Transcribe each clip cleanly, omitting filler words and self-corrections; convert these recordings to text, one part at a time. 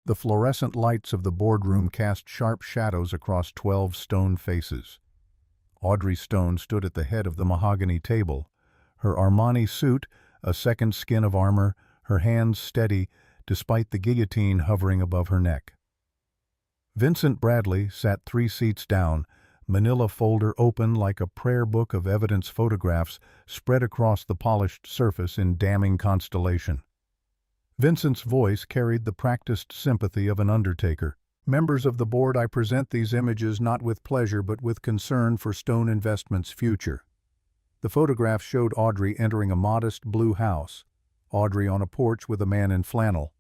The fluorescent lights of the boardroom cast sharp shadows across 12 stone faces. Audrey Stone stood at the head of the mahogany table, her Armani suit a second skin of armor, her hands steady despite the guillotine hovering above her neck. Vincent Bradley sat 3 seats down, manila folder open like a prayer book of evidence photographs spread across the polished surface in damning constellation. Vincent's voice carried the practiced sympathy of an undertaker. Members of the board, I present these images not with pleasure but with concern for Stone Investment's future. The photograph showed Audrey entering a modest blue house, Audrey on a porch with a man in flannel,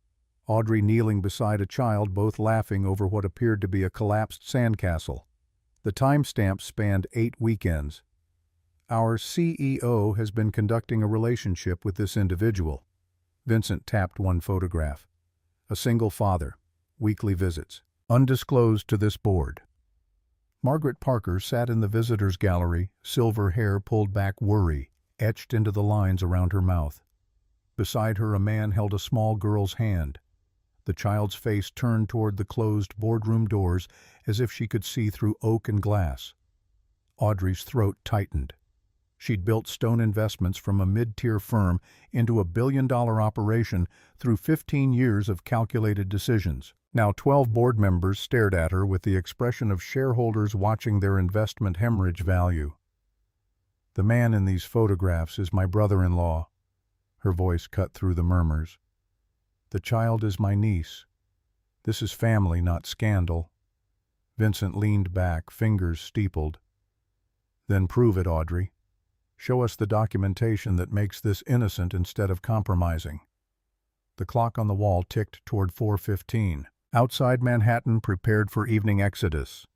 Audrey kneeling beside a child, both laughing over what appeared to be a collapsed sandcastle. The timestamp spanned 8 weekends. Our CEO has been conducting a relationship with this individual. Vincent tapped one photograph. A single father. Weekly visits. Undisclosed to this board. Margaret Parker sat in the visitors' gallery, silver hair pulled back, worry etched into the lines around her mouth. Beside her, a man held a small girl's hand. The child's face turned toward the closed boardroom doors as if she could see through oak and glass. Audrey's throat tightened. She'd built Stone Investments from a mid-tier firm into a billion-dollar operation through 15 years of calculated decisions. Now 12 board members stared at her with the expression of shareholders watching their investment hemorrhage value. The man in these photographs is my brother-in-law. Her voice cut through the murmurs. The child is my niece. This is family, not scandal. Vincent leaned back, fingers steepled. Then prove it, Audrey. Show us the documentation that makes this innocent instead of compromising. The clock on the wall ticked toward 4:15. Outside Manhattan prepared for evening exodus.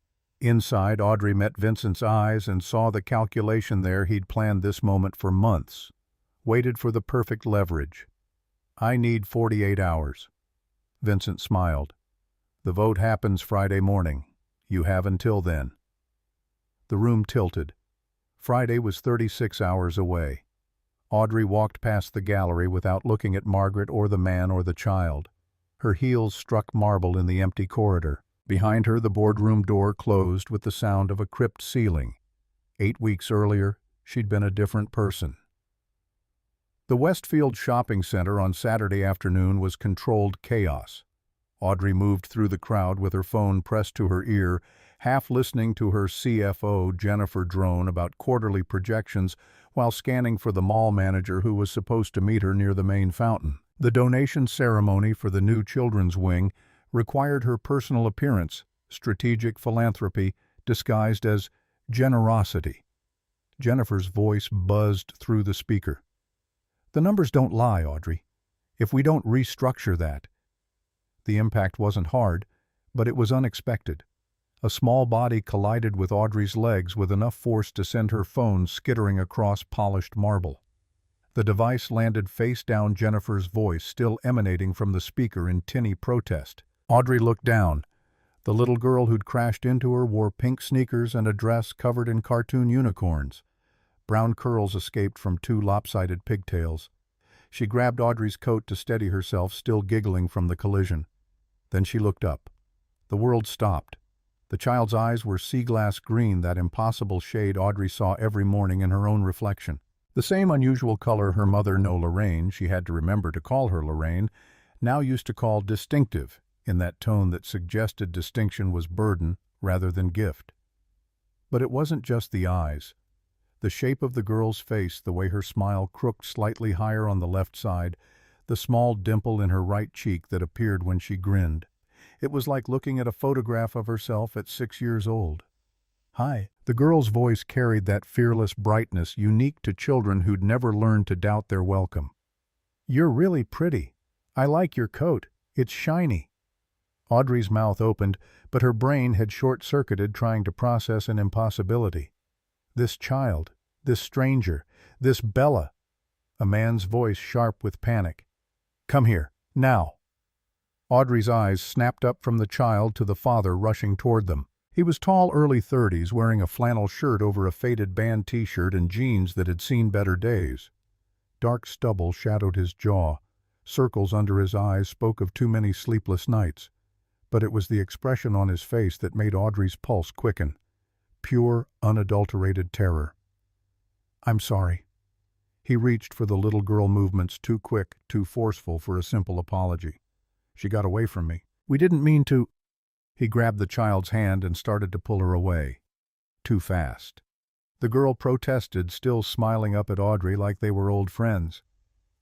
Inside, Audrey met Vincent's eyes and saw the calculation there. He'd planned this moment for months. Waited for the perfect leverage. I need 48 hours. Vincent smiled. The vote happens Friday morning. You have until then. The room tilted. Friday was 36 hours away. Audrey walked past the gallery without looking at Margaret or the man or the child. Her heels struck marble in the empty corridor. Behind her, the boardroom door closed with the sound of a crypt ceiling. 8 weeks earlier, she'd been a different person. The Westfield shopping center on Saturday afternoon was controlled chaos. Audrey moved through the crowd with her phone pressed to her ear, half listening to her CFO, Jennifer, drone about quarterly projections while scanning for the mall manager who was supposed to meet her near the main fountain. The donation ceremony for the new children's wing required her personal appearance, strategic philanthropy disguised as generosity. Jennifer's voice buzzed through the speaker. The numbers don't lie, Audrey. If we don't restructure that. The impact wasn't hard, but it was unexpected. A small body collided with Audrey's legs with enough force to send her phone skittering across polished marble. The device landed face down, Jennifer's voice still emanating from the speaker in tinny protest. Audrey looked down. The little girl who'd crashed into her wore pink sneakers and a dress covered in cartoon unicorns. Brown curls escaped from 2 lopsided pigtails. She grabbed Audrey's coat to steady herself, still giggling from the collision. Then she looked up. The world stopped. The child's eyes were sea glass green, that impossible shade Audrey saw every morning in her own reflection. The same unusual color her mother, no Lorraine, she had to remember to call her Lorraine, now used to call distinctive, in that tone that suggested distinction was burden rather than gift. But it wasn't just the eyes. The shape of the girl's face, the way her smile crooked slightly higher on the left side, the small dimple in her right cheek that appeared when she grinned. It was like looking at a photograph of herself at 6 years old. Hi. The girl's voice carried that fearless brightness unique to children who'd never learned to doubt their welcome. You're really pretty. I like your coat. It's shiny. Audrey's mouth opened, but her brain had short-circuited trying to process an impossibility. This child, this stranger, this Bella. A man's voice sharp with panic. Come here, now. Audrey's eyes snapped up from the child to the father rushing toward them. He was tall, early 30s, wearing a flannel shirt over a faded band t-shirt and jeans that had seen better days. Dark stubble shadowed his jaw. Circles under his eyes spoke of too many sleepless nights. but it was the expression on his face that made Audrey's pulse quicken. Pure, unadulterated terror. "I'm sorry." He reached for the little girl, movements too quick, too forceful for a simple apology. "She got away from me. We didn't mean to—" He grabbed the child's hand and started to pull her away. Too fast. The girl protested, still smiling up at Audrey like they were old friends.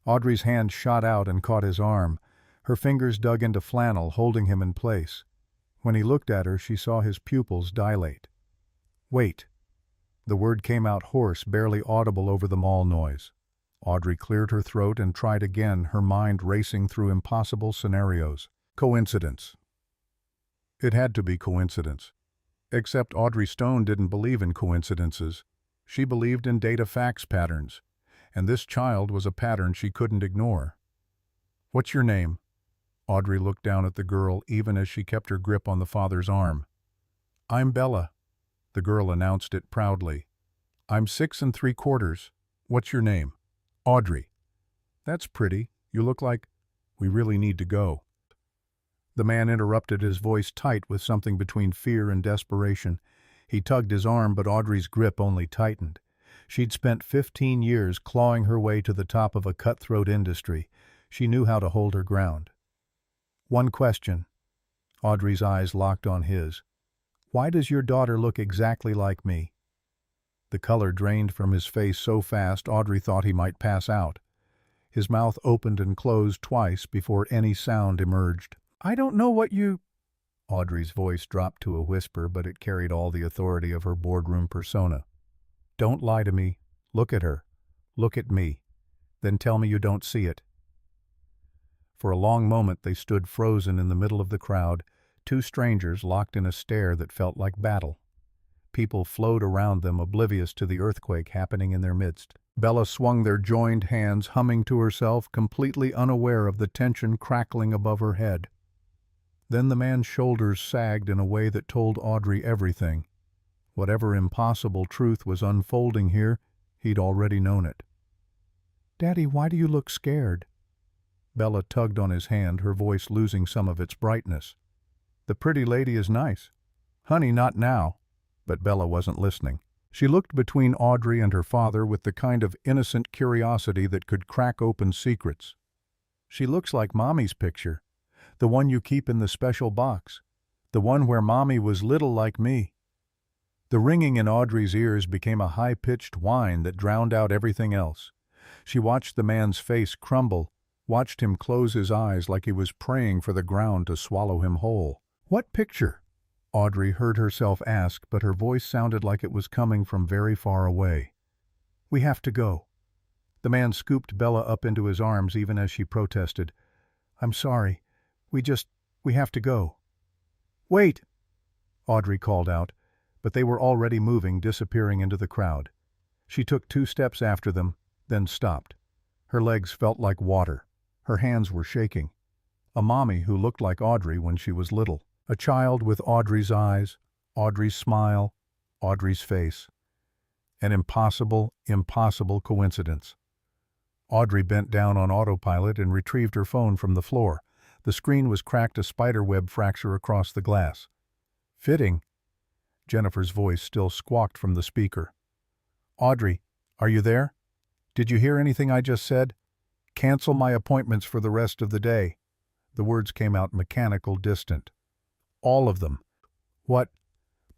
Audrey's hand shot out and caught his arm. Her fingers dug into flannel, holding him in place. When he looked at her, she saw his pupils dilate. "Wait." The word came out hoarse, barely audible over the mall noise. Audrey cleared her throat and tried again, her mind racing through impossible scenarios. Coincidence. It had to be coincidence. Except Audrey Stone didn't believe in coincidences. She believed in data facts patterns, and this child was a pattern she couldn't ignore. "What's your name?" Audrey looked down at the girl even as she kept her grip on the father's arm. "I'm Bella." The girl announced it proudly. "I'm 6 3/4. What's your name?" "Audrey." "That's pretty. You look like—" "We really need to go." The man interrupted, his voice tight with something between fear and desperation. He tugged his arm, but Audrey's grip only tightened. She'd spent 15 years clawing her way to the top of a cutthroat industry. She knew how to hold her ground. "One question." Audrey's eyes locked on his. "Why does your daughter look exactly like me?" The color drained from his face so fast Audrey thought he might pass out. His mouth opened and closed twice before any sound emerged. "I don't know what you—" Audrey's voice dropped to a whisper, but it carried all the authority of her boardroom persona. "Don't lie to me. Look at her. Look at me. Then tell me you don't see it." For a long moment they stood frozen in the middle of the crowd, two strangers locked in a stare that felt like battle. People flowed around them, oblivious to the earthquake happening in their midst. Bella swung their joined hands, humming to herself, completely unaware of the tension crackling above her head. Then the man's shoulders sagged in a way that told Audrey everything. Whatever impossible truth was unfolding here, he'd already known it. "Daddy, why do you look scared?" Bella tugged on his hand, her voice losing some of its brightness. "The pretty lady is nice." "Honey, not now." But Bella wasn't listening. She looked between Audrey and her father with the kind of innocent curiosity that could crack open secrets. "She looks like Mommy's picture. The one you keep in the special box. The one where Mommy was little like me." The ringing in Audrey's ears became a high-pitched whine that drowned out everything else. She watched the man's face crumble, watched him close his eyes like he was praying for the ground to swallow him whole. "What picture?" Audrey heard herself ask, but her voice sounded like it was coming from very far away. "We have to go." The man scooped Bella up into his arms even as she protested. "I'm sorry. We have to go." "Wait!" Audrey called out, but they were already moving, disappearing into the crowd. She took 2 steps after them, then stopped. Her legs felt like water. Her hands were shaking. A mommy who looked like Audrey when she was little. A child with Audrey's eyes, Audrey's smile, Audrey's face. An impossible, impossible coincidence. Audrey bent down on autopilot and retrieved her phone from the floor. The screen was cracked, a spiderweb fracture across the glass. "Fitting." Jennifer's voice still squawked from the speaker. "Audrey, are you there? Did you hear anything I just said? Cancel my appointments for the rest of the day." The words came out mechanical, distant. "All of them." "What?"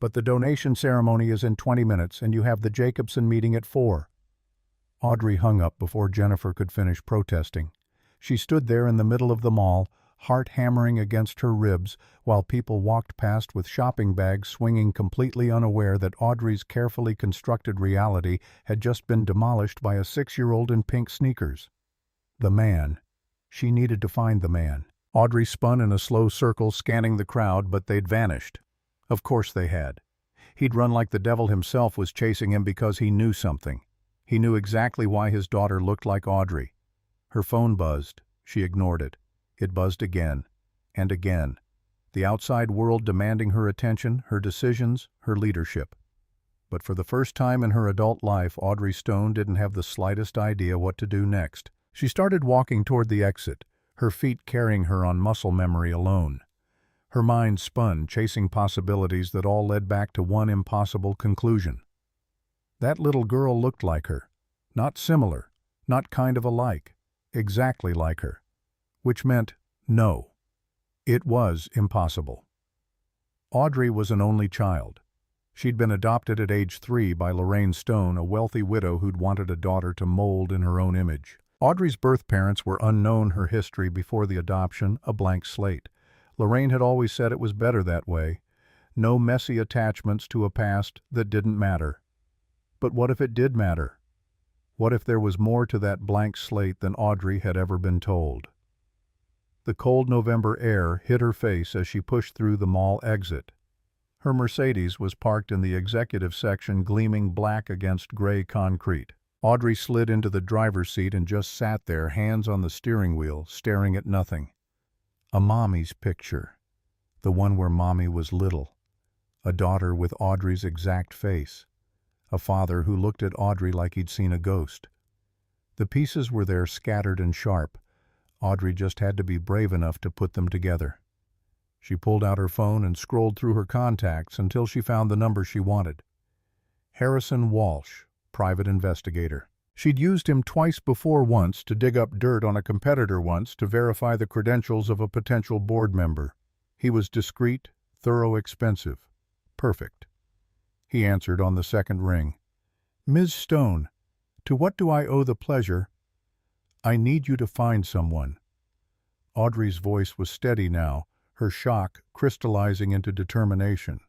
"But the donation ceremony is in 20 minutes, and you have the Jacobson meeting at 4. Audrey hung up before Jennifer could finish protesting. She stood there in the middle of the mall, heart hammering against her ribs, while people walked past with shopping bags swinging, completely unaware that Audrey's carefully constructed reality had just been demolished by a 6-year-old in pink sneakers. The man. She needed to find the man. Audrey spun in a slow circle, scanning the crowd, but they'd vanished. Of course they had. He'd run like the devil himself was chasing him because he knew something. He knew exactly why his daughter looked like Audrey. Her phone buzzed. She ignored it. It buzzed again, and again. The outside world demanding her attention, her decisions, her leadership. But for the first time in her adult life, Audrey Stone didn't have the slightest idea what to do next. She started walking toward the exit, her feet carrying her on muscle memory alone. Her mind spun, chasing possibilities that all led back to one impossible conclusion. That little girl looked like her. Not similar, not kind of alike, exactly like her. Which meant no. It was impossible. Audrey was an only child. She'd been adopted at age 3 by Lorraine Stone, a wealthy widow who'd wanted a daughter to mold in her own image. Audrey's birth parents were unknown, her history before the adoption, a blank slate. Lorraine had always said it was better that way. No messy attachments to a past that didn't matter. But what if it did matter? What if there was more to that blank slate than Audrey had ever been told? The cold November air hit her face as she pushed through the mall exit. Her Mercedes was parked in the executive section, gleaming black against gray concrete. Audrey slid into the driver's seat and just sat there, hands on the steering wheel, staring at nothing. A mommy's picture. The one where mommy was little. A daughter with Audrey's exact face. A father who looked at Audrey like he'd seen a ghost. The pieces were there, scattered and sharp. Audrey just had to be brave enough to put them together. She pulled out her phone and scrolled through her contacts until she found the number she wanted. Harrison Walsh, private investigator. She'd used him twice before, once to dig up dirt on a competitor, once to verify the credentials of a potential board member. He was discreet, thorough, expensive. Perfect. He answered on the second ring. Ms. Stone, to what do I owe the pleasure? I need you to find someone. Audrey's voice was steady now, her shock crystallizing into determination.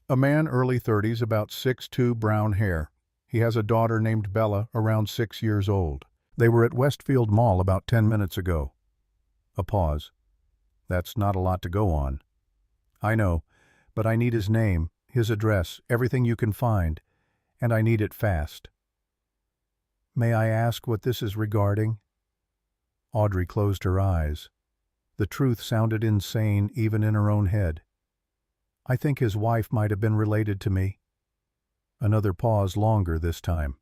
A man, early 30s, about 6'2", brown hair. He has a daughter named Bella, around 6 years old. They were at Westfield Mall about 10 minutes ago. A pause. That's not a lot to go on. I know, but I need his name, his address, everything you can find, and I need it fast. May I ask what this is regarding? Audrey closed her eyes. The truth sounded insane even in her own head. I think his wife might have been related to me. Another pause, longer this time.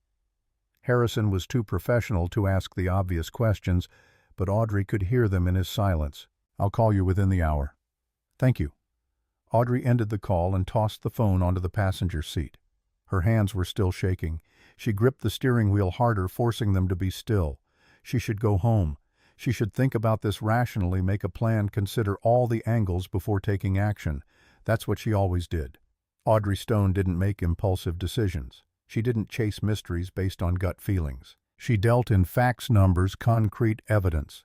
Harrison was too professional to ask the obvious questions, but Audrey could hear them in his silence. I'll call you within the hour. Thank you. Audrey ended the call and tossed the phone onto the passenger seat. Her hands were still shaking. She gripped the steering wheel harder, forcing them to be still. She should go home. She should think about this rationally, make a plan, consider all the angles before taking action. That's what she always did. Audrey Stone didn't make impulsive decisions. She didn't chase mysteries based on gut feelings. She dealt in facts, numbers, concrete evidence.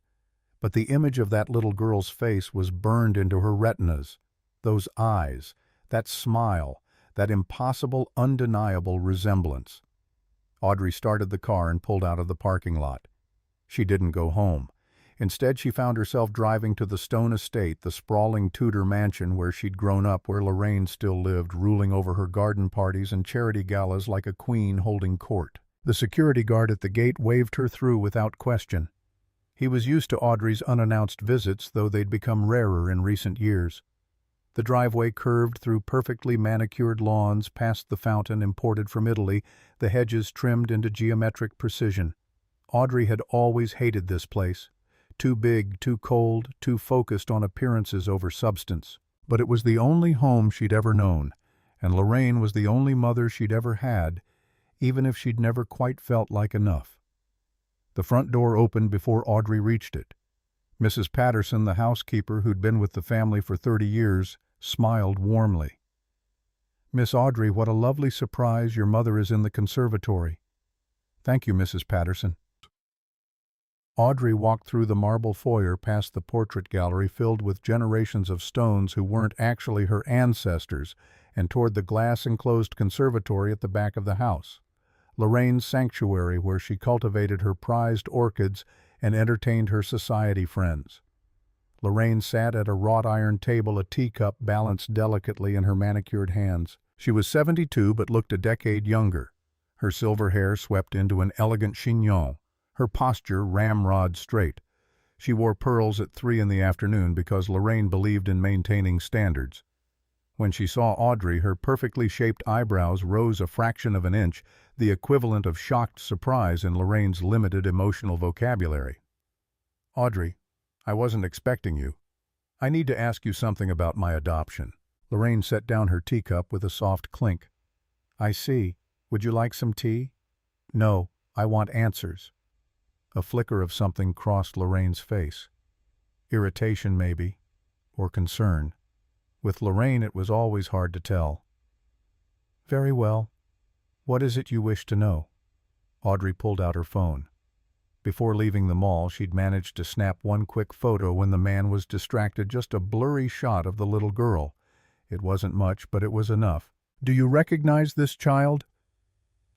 But the image of that little girl's face was burned into her retinas. Those eyes, that smile, that impossible, undeniable resemblance. Audrey started the car and pulled out of the parking lot. She didn't go home. Instead, she found herself driving to the Stone estate, the sprawling Tudor mansion where she'd grown up, where Lorraine still lived, ruling over her garden parties and charity galas like a queen holding court. The security guard at the gate waved her through without question. He was used to Audrey's unannounced visits, though they'd become rarer in recent years. The driveway curved through perfectly manicured lawns, past the fountain imported from Italy, the hedges trimmed into geometric precision. Audrey had always hated this place. Too big, too cold, too focused on appearances over substance. But it was the only home she'd ever known, and Lorraine was the only mother she'd ever had, even if she'd never quite felt like enough. The front door opened before Audrey reached it. Mrs. Patterson, the housekeeper who'd been with the family for 30 years, smiled warmly. Miss Audrey, what a lovely surprise. Your mother is in the conservatory. Thank you, Mrs. Patterson. Audrey walked through the marble foyer past the portrait gallery filled with generations of Stones who weren't actually her ancestors, and toward the glass-enclosed conservatory at the back of the house. Lorraine's sanctuary where she cultivated her prized orchids and entertained her society friends. Lorraine sat at a wrought-iron table, a teacup balanced delicately in her manicured hands. She was 72 but looked a decade younger. Her silver hair swept into an elegant chignon, her posture ramrod straight. She wore pearls at 3 in the afternoon because Lorraine believed in maintaining standards. When she saw Audrey, her perfectly shaped eyebrows rose a fraction of an inch, the equivalent of shocked surprise in Lorraine's limited emotional vocabulary. Audrey, I wasn't expecting you. I need to ask you something about my adoption. Lorraine set down her teacup with a soft clink. I see. Would you like some tea? No, I want answers. A flicker of something crossed Lorraine's face. Irritation, maybe, or concern. With Lorraine, it was always hard to tell. Very well. What is it you wish to know? Audrey pulled out her phone. Before leaving the mall, she'd managed to snap one quick photo when the man was distracted, just a blurry shot of the little girl. It wasn't much, but it was enough. Do you recognize this child?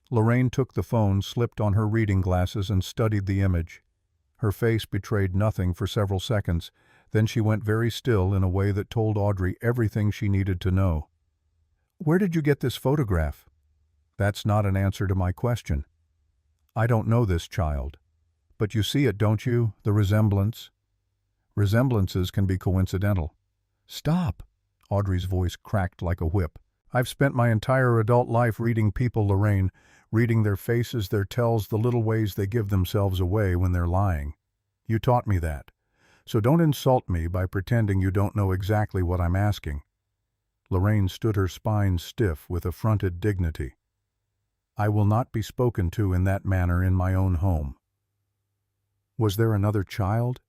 Lorraine took the phone, slipped on her reading glasses, and studied the image. Her face betrayed nothing for several seconds. Then she went very still in a way that told Audrey everything she needed to know. Where did you get this photograph? That's not an answer to my question. I don't know this child. But you see it, don't you? The resemblance? Resemblances can be coincidental. Stop! Audrey's voice cracked like a whip. I've spent my entire adult life reading people, Lorraine, reading their faces, their tells, the little ways they give themselves away when they're lying. You taught me that. So don't insult me by pretending you don't know exactly what I'm asking. Lorraine stood, her spine stiff with affronted dignity. I will not be spoken to in that manner in my own home. Was there another child?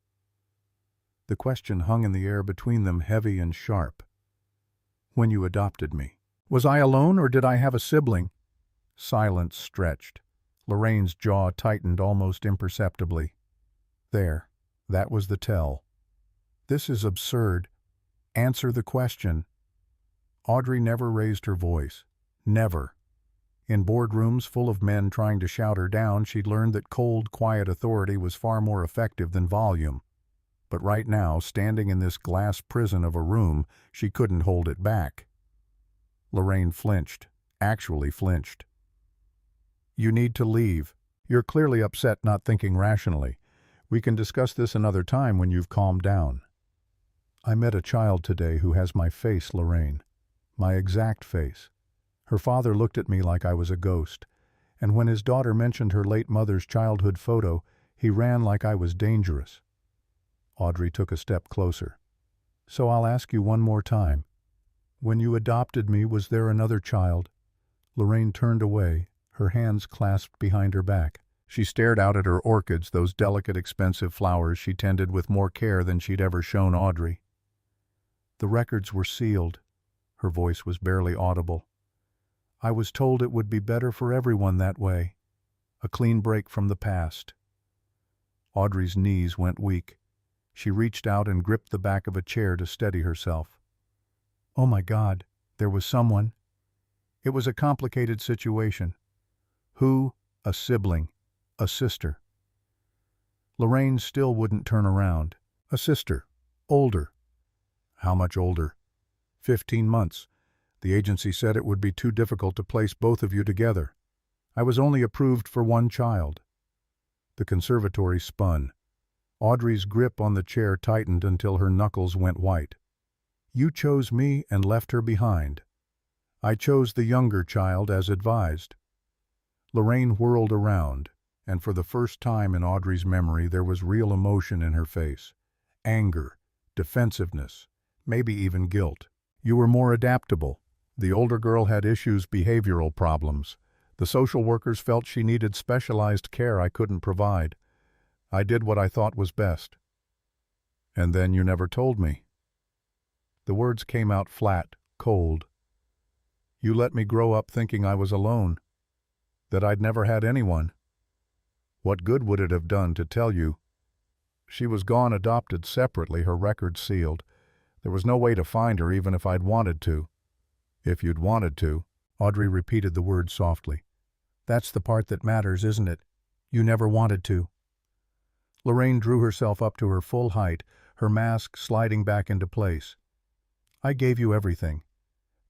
The question hung in the air between them, heavy and sharp. When you adopted me. Was I alone, or did I have a sibling? Silence stretched. Lorraine's jaw tightened almost imperceptibly. There, that was the tell. This is absurd. Answer the question. Audrey never raised her voice. Never. In boardrooms full of men trying to shout her down, she'd learned that cold, quiet authority was far more effective than volume. But right now, standing in this glass prison of a room, she couldn't hold it back. Lorraine flinched, actually flinched. You need to leave. You're clearly upset, not thinking rationally. We can discuss this another time when you've calmed down. I met a child today who has my face, Lorraine. My exact face. Her father looked at me like I was a ghost, and when his daughter mentioned her late mother's childhood photo, he ran like I was dangerous. Audrey took a step closer. So I'll ask you one more time. When you adopted me, was there another child? Lorraine turned away, her hands clasped behind her back. She stared out at her orchids, those delicate, expensive flowers she tended with more care than she'd ever shown Audrey. The records were sealed. Her voice was barely audible. I was told it would be better for everyone that way. A clean break from the past. Audrey's knees went weak. She reached out and gripped the back of a chair to steady herself. Oh my God, there was someone. It was a complicated situation. Who? A sibling. A sister. Lorraine still wouldn't turn around. A sister. Older. How much older? 15 months. The agency said it would be too difficult to place both of you together. I was only approved for one child. The conservatory spun. Audrey's grip on the chair tightened until her knuckles went white. You chose me and left her behind. I chose the younger child as advised. Lorraine whirled around, and for the first time in Audrey's memory there was real emotion in her face. Anger, defensiveness, maybe even guilt. You were more adaptable. The older girl had issues, behavioral problems. The social workers felt she needed specialized care I couldn't provide. I did what I thought was best. And then you never told me. The words came out flat, cold. You let me grow up thinking I was alone, that I'd never had anyone. What good would it have done to tell you? She was gone, adopted separately, her records sealed. There was no way to find her even if I'd wanted to. If you'd wanted to, Audrey repeated the word softly. That's the part that matters, isn't it? You never wanted to. Lorraine drew herself up to her full height, her mask sliding back into place. I gave you everything.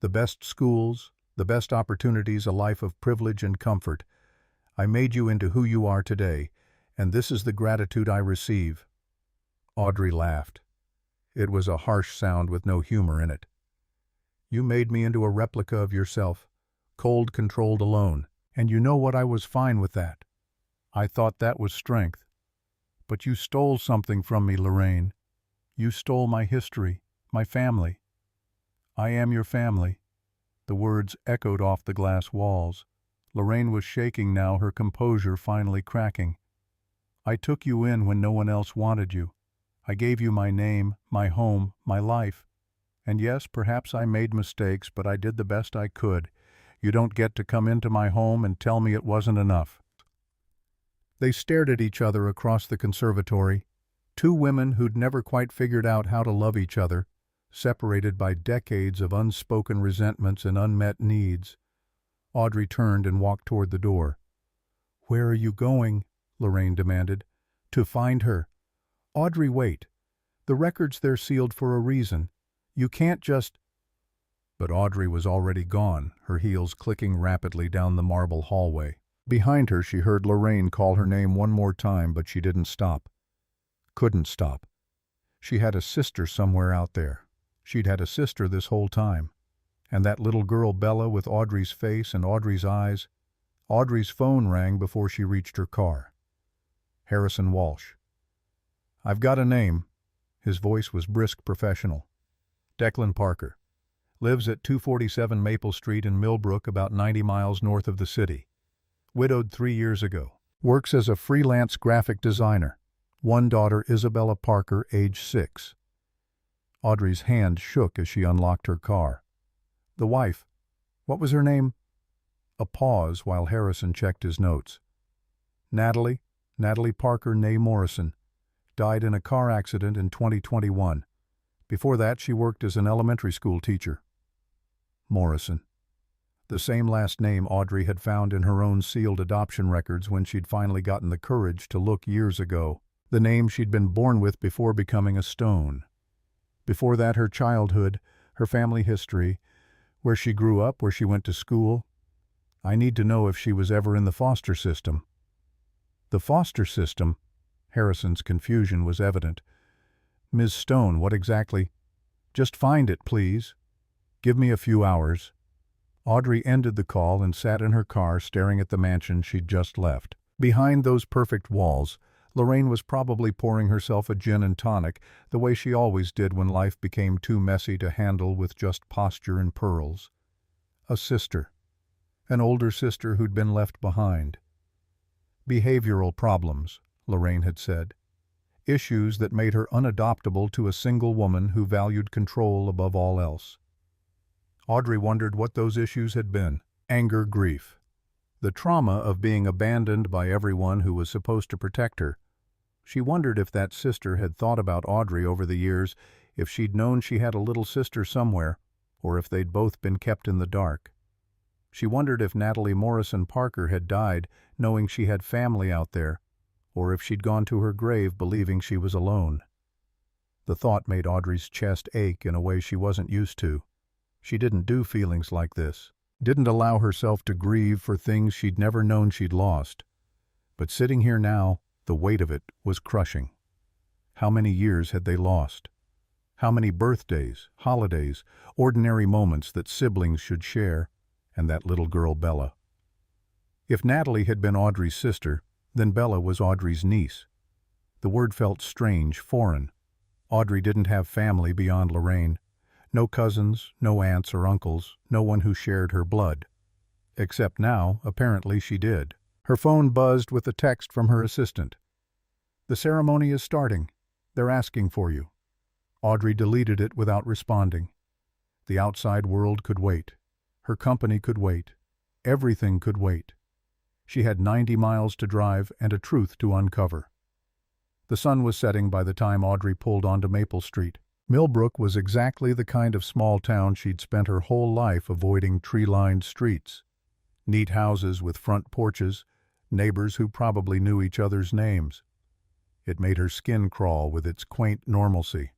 The best schools, the best opportunities, a life of privilege and comfort. I made you into who you are today, and this is the gratitude I receive. Audrey laughed. It was a harsh sound with no humor in it. You made me into a replica of yourself, cold, controlled, alone, and you know what, I was fine with that. I thought that was strength. But you stole something from me, Lorraine. You stole my history, my family. I am your family." The words echoed off the glass walls. Lorraine was shaking now, her composure finally cracking. "I took you in when no one else wanted you. I gave you my name, my home, my life. And yes, perhaps I made mistakes, but I did the best I could. You don't get to come into my home and tell me it wasn't enough." They stared at each other across the conservatory, two women who'd never quite figured out how to love each other, separated by decades of unspoken resentments and unmet needs. Audrey turned and walked toward the door. "Where are you going?" Lorraine demanded. "To find her." "Audrey, wait. The records they're sealed for a reason. You can't just—" But Audrey was already gone, her heels clicking rapidly down the marble hallway. Behind her she heard Lorraine call her name one more time, but she didn't stop. Couldn't stop. She had a sister somewhere out there. She'd had a sister this whole time. And that little girl Bella with Audrey's face and Audrey's eyes. Audrey's phone rang before she reached her car. Harrison Walsh. "I've got a name." His voice was brisk, professional. "Declan Parker. Lives at 247 Maple Street in Millbrook, about 90 miles north of the city. Widowed 3 years ago. Works as a freelance graphic designer. One daughter, Isabella Parker, age 6. Audrey's hand shook as she unlocked her car. "The wife. What was her name?" A pause while Harrison checked his notes. "Natalie Parker née Morrison. Died in a car accident in 2021. Before that, she worked as an elementary school teacher." Morrison. The same last name Audrey had found in her own sealed adoption records when she'd finally gotten the courage to look years ago. The name she'd been born with before becoming a stone. Before that, her childhood, her family history, where she grew up, where she went to school. I need to know if she was ever in the foster system. The foster system? Harrison's confusion was evident. "Ms. Stone, what exactly—" "Just find it, please. Give me a few hours." Audrey ended the call and sat in her car staring at the mansion she'd just left. Behind those perfect walls, Lorraine was probably pouring herself a gin and tonic, the way she always did when life became too messy to handle with just posture and pearls. A sister. An older sister who'd been left behind. Behavioral problems, Lorraine had said. Issues that made her unadoptable to a single woman who valued control above all else. Audrey wondered what those issues had been. Anger, grief. The trauma of being abandoned by everyone who was supposed to protect her. She wondered if that sister had thought about Audrey over the years, if she'd known she had a little sister somewhere, or if they'd both been kept in the dark. She wondered if Natalie Morrison Parker had died knowing she had family out there, or if she'd gone to her grave believing she was alone. The thought made Audrey's chest ache in a way she wasn't used to. She didn't do feelings like this, didn't allow herself to grieve for things she'd never known she'd lost. But sitting here now, the weight of it was crushing. How many years had they lost? How many birthdays, holidays, ordinary moments that siblings should share, and that little girl Bella. If Natalie had been Audrey's sister, then Bella was Audrey's niece. The word felt strange, foreign. Audrey didn't have family beyond Lorraine. No cousins, no aunts or uncles, no one who shared her blood. Except now, apparently she did. Her phone buzzed with a text from her assistant. "The ceremony is starting. They're asking for you." Audrey deleted it without responding. The outside world could wait. Her company could wait. Everything could wait. She had 90 miles to drive and a truth to uncover. The sun was setting by the time Audrey pulled onto Maple Street. Millbrook was exactly the kind of small town she'd spent her whole life avoiding tree-lined streets. Neat houses with front porches, neighbors who probably knew each other's names. It made her skin crawl with its quaint normalcy.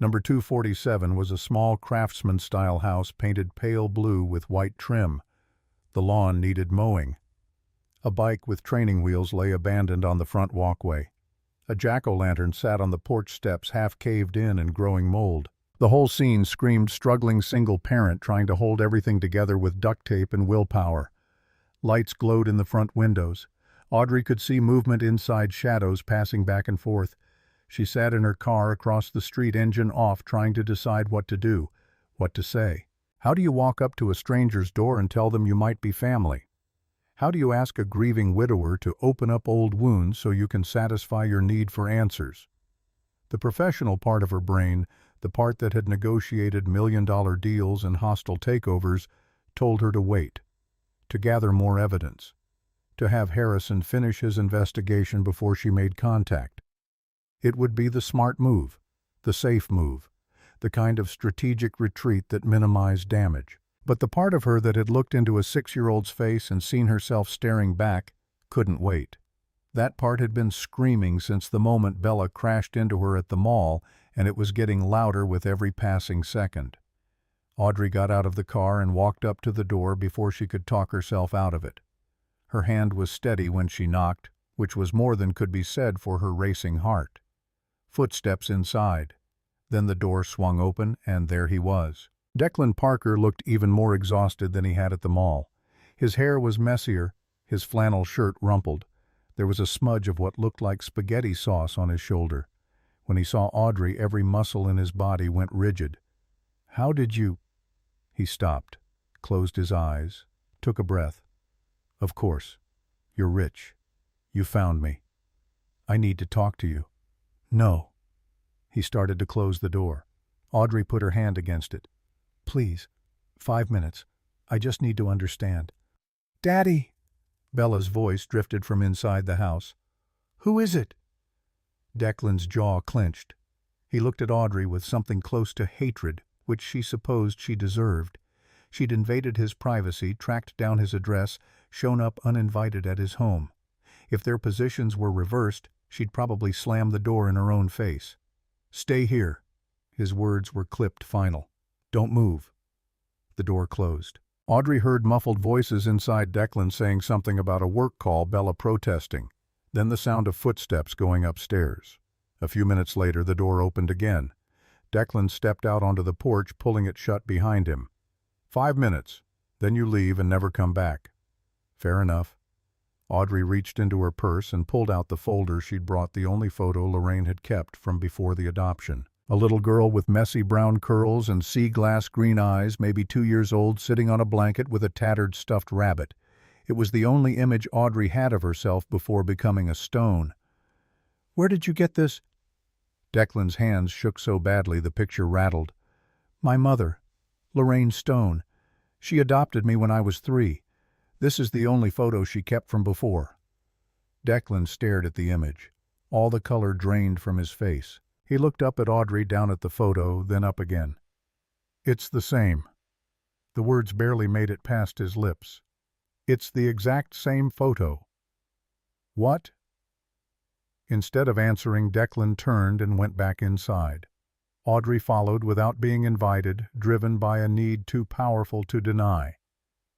Number 247 was a small craftsman-style house painted pale blue with white trim. The lawn needed mowing. A bike with training wheels lay abandoned on the front walkway. A jack-o'-lantern sat on the porch steps half caved in and growing mold. The whole scene screamed struggling single parent trying to hold everything together with duct tape and willpower. Lights glowed in the front windows. Audrey could see movement inside, shadows passing back and forth. She sat in her car across the street, engine off, trying to decide what to do, what to say. How do you walk up to a stranger's door and tell them you might be family? How do you ask a grieving widower to open up old wounds so you can satisfy your need for answers? The professional part of her brain, the part that had negotiated million-dollar deals and hostile takeovers, told her to wait, to gather more evidence, to have Harrison finish his investigation before she made contact. It would be the smart move, the safe move, the kind of strategic retreat that minimized damage. But the part of her that had looked into a 6-year-old's face and seen herself staring back couldn't wait. That part had been screaming since the moment Bella crashed into her at the mall, and it was getting louder with every passing second. Audrey got out of the car and walked up to the door before she could talk herself out of it. Her hand was steady when she knocked, which was more than could be said for her racing heart. Footsteps inside. Then the door swung open, and there he was. Declan Parker looked even more exhausted than he had at the mall. His hair was messier, his flannel shirt rumpled. There was a smudge of what looked like spaghetti sauce on his shoulder. When he saw Audrey, every muscle in his body went rigid. "How did you—" He stopped, closed his eyes, took a breath. "Of course. You're rich. You found me. I need to talk to you." "No." He started to close the door. Audrey put her hand against it. "Please, 5 minutes. I just need to understand." "Daddy!" Bella's voice drifted from inside the house. "Who is it?" Declan's jaw clenched. He looked at Audrey with something close to hatred, which she supposed she deserved. She'd invaded his privacy, tracked down his address, shown up uninvited at his home. If their positions were reversed, she'd probably slam the door in her own face. "Stay here." His words were clipped final. "Don't move." The door closed. Audrey heard muffled voices inside Declan saying something about a work call, Bella protesting. Then the sound of footsteps going upstairs. A few minutes later, the door opened again. Declan stepped out onto the porch, pulling it shut behind him. 5 minutes. Then you leave and never come back." "Fair enough." Audrey reached into her purse and pulled out the folder she'd brought, the only photo Lorraine had kept from before the adoption. A little girl with messy brown curls and sea-glass green eyes, maybe 2 years old, sitting on a blanket with a tattered stuffed rabbit. It was the only image Audrey had of herself before becoming a stone. "Where did you get this?" Declan's hands shook so badly the picture rattled. "My mother, Lorraine Stone. She adopted me when I was 3. This is the only photo she kept from before." Declan stared at the image. All the color drained from his face. He looked up at Audrey, down at the photo, then up again. "It's the same." The words barely made it past his lips. "It's the exact same photo." "What?" Instead of answering, Declan turned and went back inside. Audrey followed without being invited, driven by a need too powerful to deny.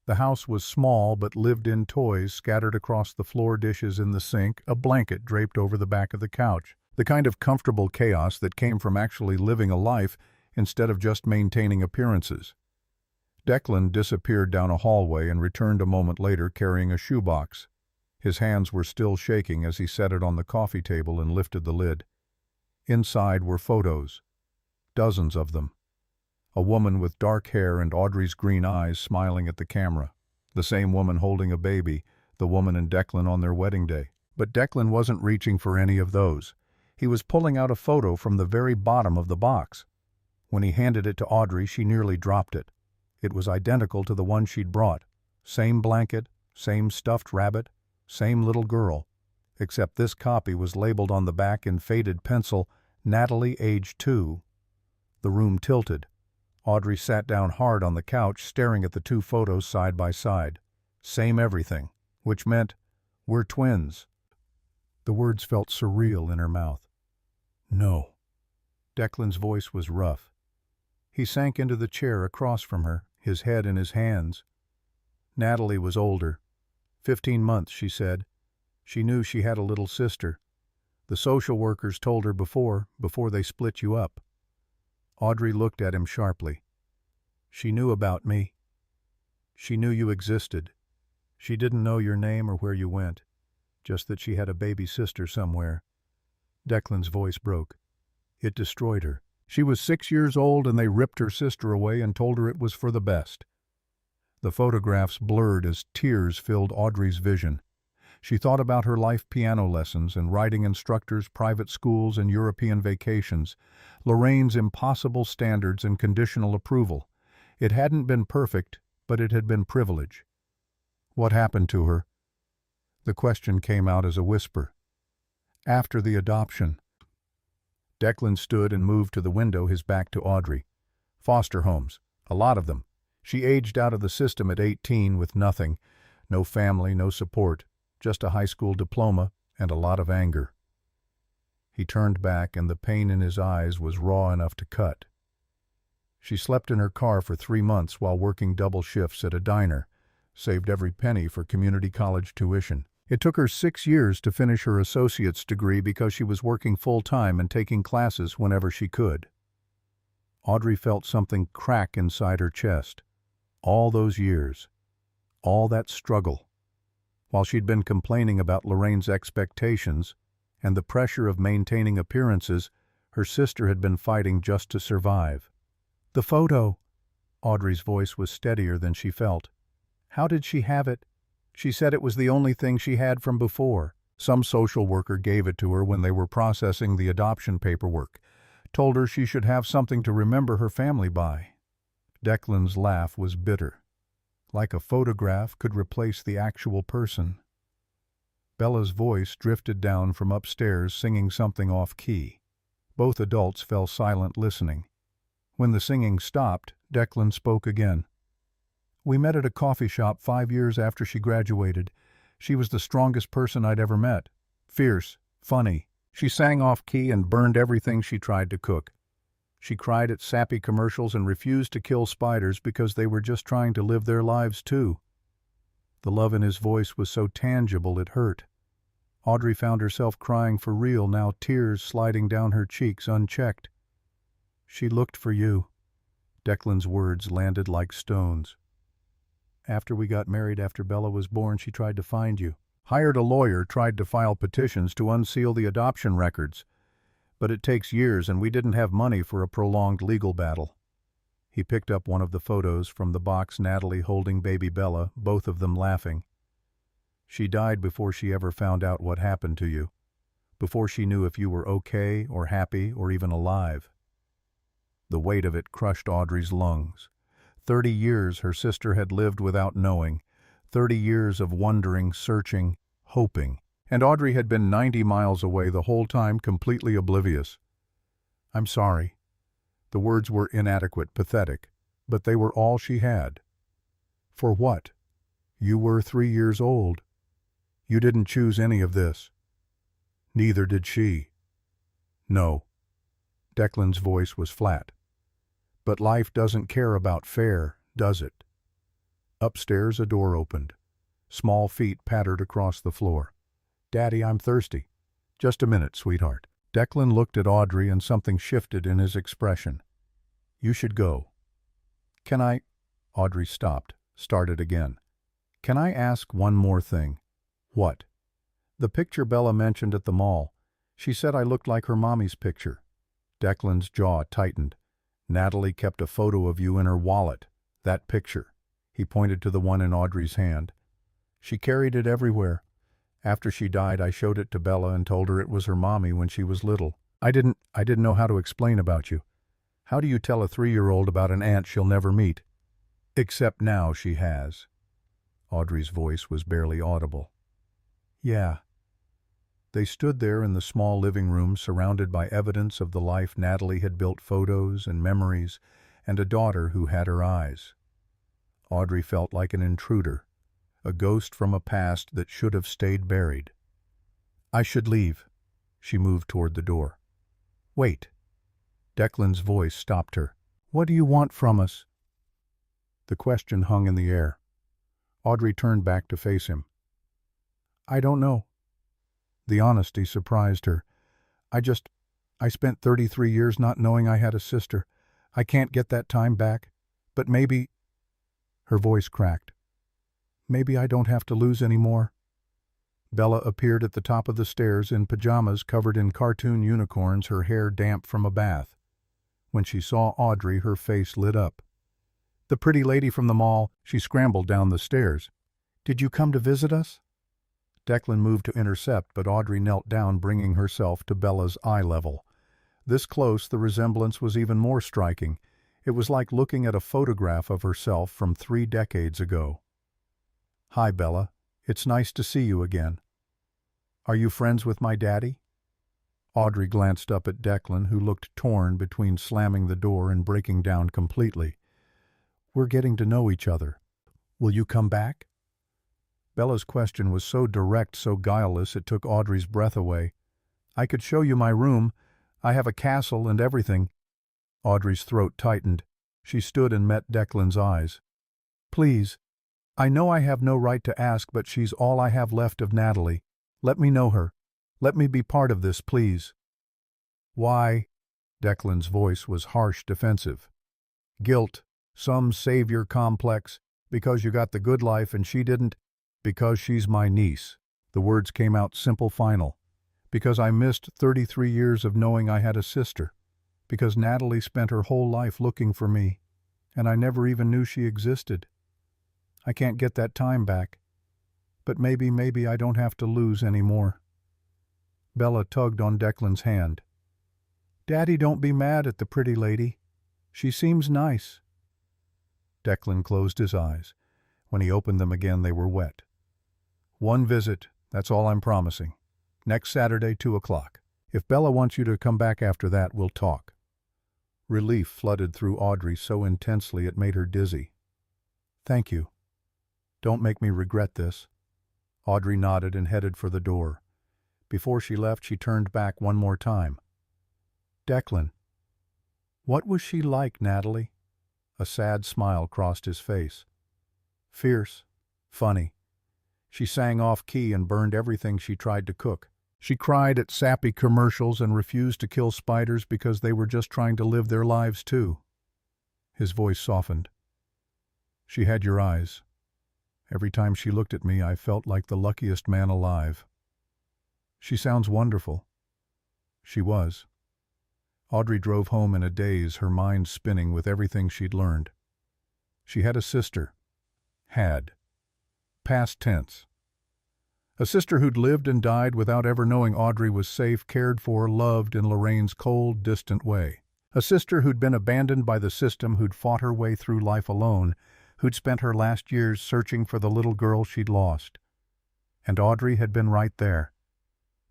The house was small, but lived-in toys scattered across the floor, dishes in the sink, a blanket draped over the back of the couch. The kind of comfortable chaos that came from actually living a life instead of just maintaining appearances. Declan disappeared down a hallway and returned a moment later carrying a shoebox. His hands were still shaking as he set it on the coffee table and lifted the lid. Inside were photos. Dozens of them. A woman with dark hair and Audrey's green eyes smiling at the camera. The same woman holding a baby, the woman and Declan on their wedding day. But Declan wasn't reaching for any of those. He was pulling out a photo from the very bottom of the box. When he handed it to Audrey, she nearly dropped it. It was identical to the one she'd brought. Same blanket, same stuffed rabbit, same little girl. Except this copy was labeled on the back in faded pencil, "Natalie, age 2. The room tilted. Audrey sat down hard on the couch, staring at the 2 photos side by side. Same everything, which meant, "We're twins." The words felt surreal in her mouth. "No." Declan's voice was rough. He sank into the chair across from her, his head in his hands. Natalie was older. 15 months, she said. She knew she had a little sister. The social workers told her before they split you up. Audrey looked at him sharply. "She knew about me. She knew you existed. She didn't know your name or where you went, just that she had a baby sister somewhere." Declan's voice broke. It destroyed her. She was 6 years old and they ripped her sister away and told her it was for the best. The photographs blurred as tears filled Audrey's vision. She thought about her life piano lessons and writing instructors, private schools, and European vacations, Lorraine's impossible standards and conditional approval. It hadn't been perfect, but it had been privilege. What happened to her? The question came out as a whisper. After the adoption. Declan stood and moved to the window, his back to Audrey. Foster homes. A lot of them. She aged out of the system at 18 with nothing. No family, no support. Just a high school diploma and a lot of anger. He turned back and the pain in his eyes was raw enough to cut. She slept in her car for 3 months while working double shifts at a diner, saved every penny for community college tuition. It took her 6 years to finish her associate's degree because she was working full-time and taking classes whenever she could. Audrey felt something crack inside her chest. All those years. All that struggle. While she'd been complaining about Lorraine's expectations and the pressure of maintaining appearances, her sister had been fighting just to survive. The photo. Audrey's voice was steadier than she felt. How did she have it? She said it was the only thing she had from before. Some social worker gave it to her when they were processing the adoption paperwork, told her she should have something to remember her family by. Declan's laugh was bitter. Like a photograph could replace the actual person. Bella's voice drifted down from upstairs, singing something off-key. Both adults fell silent, listening. When the singing stopped, Declan spoke again. We met at a coffee shop 5 years after she graduated. She was the strongest person I'd ever met. Fierce, funny. She sang off-key and burned everything she tried to cook. She cried at sappy commercials and refused to kill spiders because they were just trying to live their lives too. The love in his voice was so tangible it hurt. Audrey found herself crying for real now, tears sliding down her cheeks unchecked. She looked for you. Declan's words landed like stones. After we got married, after Bella was born, she tried to find you. Hired a lawyer, tried to file petitions to unseal the adoption records. But it takes years and we didn't have money for a prolonged legal battle. He picked up one of the photos from the box, Natalie holding baby Bella, both of them laughing. She died before she ever found out what happened to you. Before she knew if you were okay or happy or even alive. The weight of it crushed Audrey's lungs. 30 years her sister had lived without knowing. 30 years of wondering, searching, hoping. And Audrey had been 90 miles away the whole time, completely oblivious. I'm sorry. The words were inadequate, pathetic, but they were all she had. For what? You were 3 years old. You didn't choose any of this. Neither did she. No. Declan's voice was flat. But life doesn't care about fair, does it? Upstairs a door opened. Small feet pattered across the floor. Daddy, I'm thirsty. Just a minute, sweetheart. Declan looked at Audrey and something shifted in his expression. You should go. Can I? Audrey stopped, started again. Can I ask one more thing? What? The picture Bella mentioned at the mall. She said I looked like her mommy's picture. Declan's jaw tightened. Natalie kept a photo of you in her wallet. That picture. He pointed to the one in Audrey's hand. She carried it everywhere. After she died, I showed it to Bella and told her it was her mommy when she was little. I didn't know how to explain about you. How do you tell a 3-year-old about an aunt she'll never meet? Except now she has. Audrey's voice was barely audible. Yeah. They stood there in the small living room, surrounded by evidence of the life Natalie had built, photos and memories, and a daughter who had her eyes. Audrey felt like an intruder, a ghost from a past that should have stayed buried. I should leave. She moved toward the door. Wait. Declan's voice stopped her. What do you want from us? The question hung in the air. Audrey turned back to face him. I don't know. The honesty surprised her. I spent 33 years not knowing I had a sister. I can't get that time back. But maybe... Her voice cracked. Maybe I don't have to lose any more. Bella appeared at the top of the stairs in pajamas covered in cartoon unicorns, her hair damp from a bath. When she saw Audrey, her face lit up. "The pretty lady from the mall," she scrambled down the stairs. "Did you come to visit us?" Declan moved to intercept, but Audrey knelt down, bringing herself to Bella's eye level. This close, the resemblance was even more striking. It was like looking at a photograph of herself from 3 decades ago. "Hi, Bella. It's nice to see you again. Are you friends with my daddy?" Audrey glanced up at Declan, who looked torn between slamming the door and breaking down completely. "We're getting to know each other. Will you come back?" Bella's question was so direct, so guileless, it took Audrey's breath away. "I could show you my room. I have a castle and everything." Audrey's throat tightened. She stood and met Declan's eyes. "Please. I know I have no right to ask, but she's all I have left of Natalie. Let me know her. Let me be part of this, please." "Why?" Declan's voice was harsh, defensive. "Guilt. Some savior complex. Because you got the good life and she didn't. Because she's my niece." The words came out simple, final. "Because I missed 33 years of knowing I had a sister. Because Natalie spent her whole life looking for me, and I never even knew she existed. I can't get that time back. But maybe I don't have to lose any more." Bella tugged on Declan's hand. "Daddy, don't be mad at the pretty lady. She seems nice." Declan closed his eyes. When he opened them again, they were wet. "One visit, that's all I'm promising. Next Saturday, 2 o'clock. If Bella wants you to come back after that, we'll talk." Relief flooded through Audrey so intensely it made her dizzy. "Thank you. Don't make me regret this." Audrey nodded and headed for the door. Before she left, she turned back one more time. "Declan, what was she like, Natalie?" A sad smile crossed his face. "Fierce. Funny. She sang off-key and burned everything she tried to cook. She cried at sappy commercials and refused to kill spiders because they were just trying to live their lives too." His voice softened. "She had your eyes. Every time she looked at me, I felt like the luckiest man alive." "She sounds wonderful." She was. Audrey drove home in a daze, her mind spinning with everything she'd learned. She had a sister. Had. Past tense. A sister who'd lived and died without ever knowing Audrey was safe, cared for, loved in Lorraine's cold, distant way. A sister who'd been abandoned by the system, who'd fought her way through life alone, who'd spent her last years searching for the little girl she'd lost. And Audrey had been right there,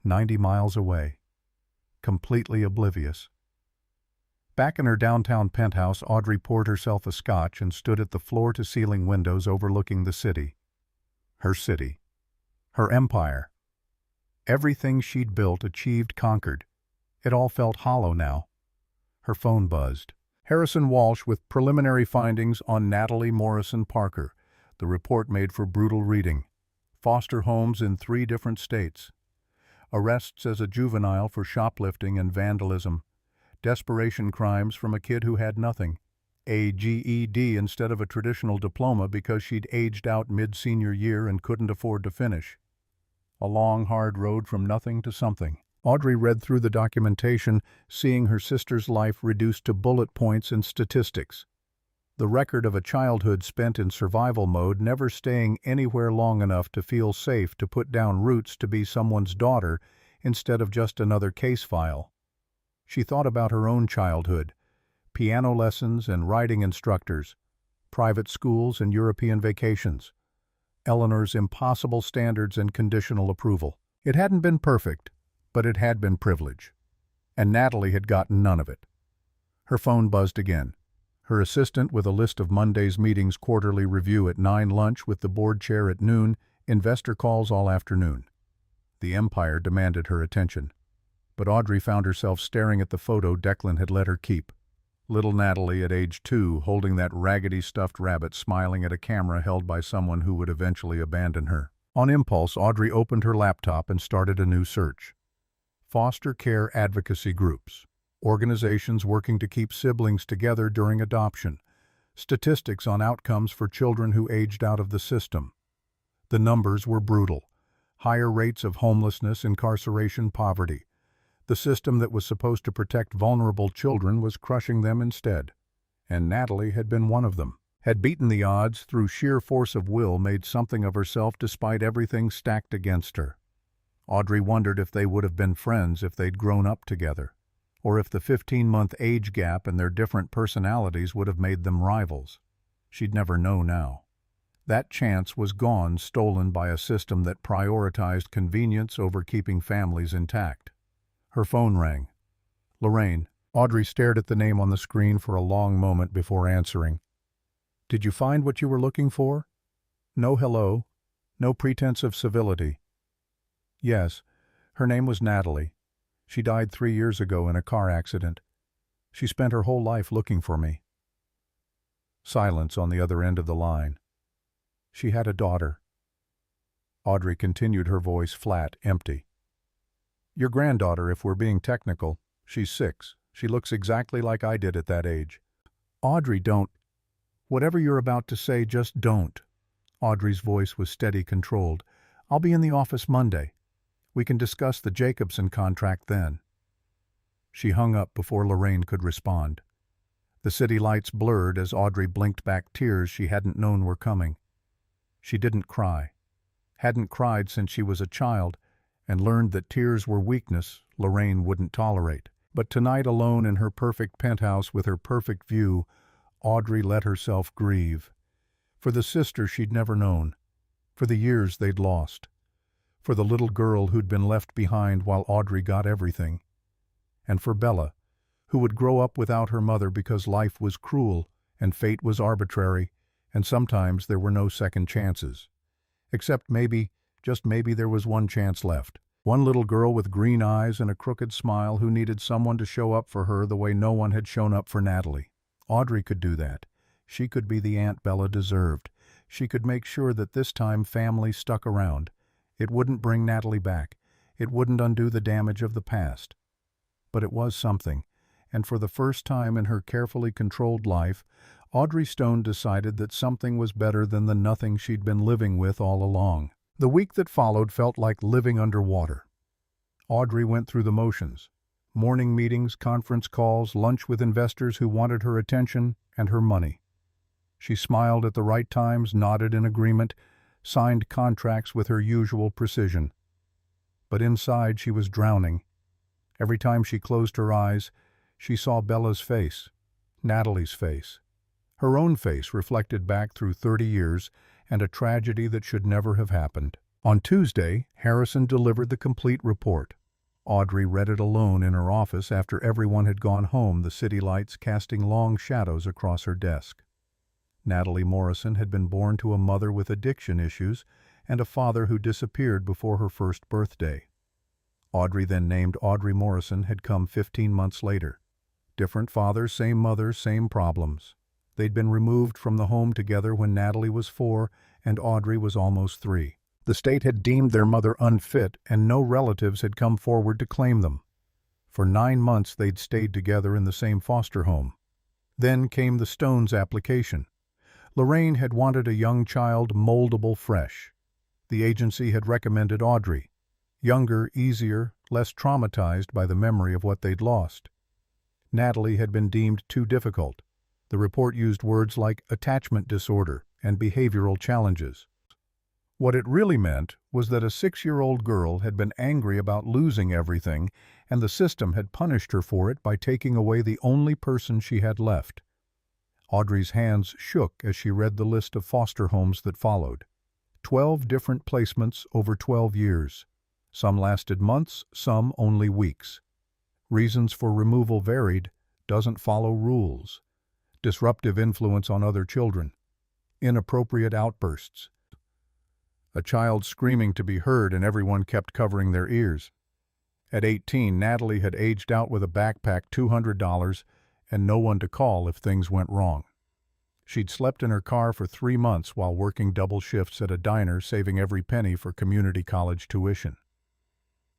90 miles away, completely oblivious. Back in her downtown penthouse, Audrey poured herself a scotch and stood at the floor-to-ceiling windows overlooking the city. Her city. Her empire. Everything she'd built, achieved, conquered. It all felt hollow now. Her phone buzzed. Harrison Walsh with preliminary findings on Natalie Morrison Parker. The report made for brutal reading. Foster homes in 3 different states. Arrests as a juvenile for shoplifting and vandalism. Desperation crimes from a kid who had nothing. A GED instead of a traditional diploma because she'd aged out mid-senior year and couldn't afford to finish. A long, hard road from nothing to something. Audrey read through the documentation, seeing her sister's life reduced to bullet points and statistics. The record of a childhood spent in survival mode, never staying anywhere long enough to feel safe to put down roots to be someone's daughter instead of just another case file. She thought about her own childhood. Piano lessons and writing instructors, private schools and European vacations, Eleanor's impossible standards and conditional approval. It hadn't been perfect, but it had been privilege. And Natalie had gotten none of it. Her phone buzzed again. Her assistant with a list of Monday's meetings, quarterly review at 9, lunch with the board chair at noon, investor calls all afternoon. The empire demanded her attention. But Audrey found herself staring at the photo Declan had let her keep. Little Natalie at age 2, holding that raggedy stuffed rabbit, smiling at a camera held by someone who would eventually abandon her. On impulse, Audrey opened her laptop and started a new search. Foster care advocacy groups. Organizations working to keep siblings together during adoption. Statistics on outcomes for children who aged out of the system. The numbers were brutal. higher rates of homelessness, incarceration, poverty. The system that was supposed to protect vulnerable children was crushing them instead. And Natalie had been one of them. Had beaten the odds through sheer force of will, made something of herself despite everything stacked against her. Audrey wondered if they would have been friends if they'd grown up together, or if the 15-month age gap and their different personalities would have made them rivals. She'd never know now. That chance was gone, stolen by a system that prioritized convenience over keeping families intact. Her phone rang. Lorraine. Audrey stared at the name on the screen for a long moment before answering. "Did you find what you were looking for?" No hello, no pretense of civility. "Yes, her name was Natalie. She died 3 years ago in a car accident. She spent her whole life looking for me." Silence on the other end of the line. "She had a daughter." Audrey continued, her voice flat, empty. "Your granddaughter, if we're being technical. She's 6. She looks exactly like I did at that age." "Audrey, don't. Whatever you're about to say, just don't." Audrey's voice was steady, controlled. "I'll be in the office Monday. We can discuss the Jacobson contract then." She hung up before Lorraine could respond. The city lights blurred as Audrey blinked back tears she hadn't known were coming. She didn't cry. Hadn't cried since she was a child, and learned that tears were weakness Lorraine wouldn't tolerate. But tonight, alone in her perfect penthouse with her perfect view, Audrey let herself grieve. For the sister she'd never known. For the years they'd lost. For the little girl who'd been left behind while Audrey got everything. And for Bella, who would grow up without her mother because life was cruel and fate was arbitrary, and sometimes there were no second chances. Except maybe, just maybe, there was one chance left. One little girl with green eyes and a crooked smile who needed someone to show up for her the way no one had shown up for Natalie. Audrey could do that. She could be the aunt Bella deserved. She could make sure that this time family stuck around. It wouldn't bring Natalie back. It wouldn't undo the damage of the past. But it was something, and for the first time in her carefully controlled life, Audrey Stone decided that something was better than the nothing she'd been living with all along. The week that followed felt like living underwater. Audrey went through the motions. Morning meetings, conference calls, lunch with investors who wanted her attention and her money. She smiled at the right times, nodded in agreement, signed contracts with her usual precision. But inside she was drowning. Every time she closed her eyes, she saw Bella's face, Natalie's face, her own face reflected back through 30 years and a tragedy that should never have happened. On Tuesday, Harrison delivered the complete report. Audrey read it alone in her office after everyone had gone home, the city lights casting long shadows across her desk. Natalie Morrison had been born to a mother with addiction issues and a father who disappeared before her first birthday. Audrey, then named Audrey Morrison, had come 15 months later. Different father, same mother, same problems. They'd been removed from the home together when Natalie was 4 and Audrey was almost 3. The state had deemed their mother unfit and no relatives had come forward to claim them. For 9 months they'd stayed together in the same foster home. Then came the Stones' application. Lorraine had wanted a young child, moldable, fresh. The agency had recommended Audrey. Younger, easier, less traumatized by the memory of what they'd lost. Natalie had been deemed too difficult. The report used words like attachment disorder and behavioral challenges. What it really meant was that a 6-year-old girl had been angry about losing everything, and the system had punished her for it by taking away the only person she had left. Audrey's hands shook as she read the list of foster homes that followed. 12 different placements over 12 years. Some lasted months, some only weeks. Reasons for removal varied, doesn't follow rules. Disruptive influence on other children. Inappropriate outbursts. A child screaming to be heard and everyone kept covering their ears. At 18, Natalie had aged out with a backpack, $200, and no one to call if things went wrong. She'd slept in her car for 3 months while working double shifts at a diner, saving every penny for community college tuition.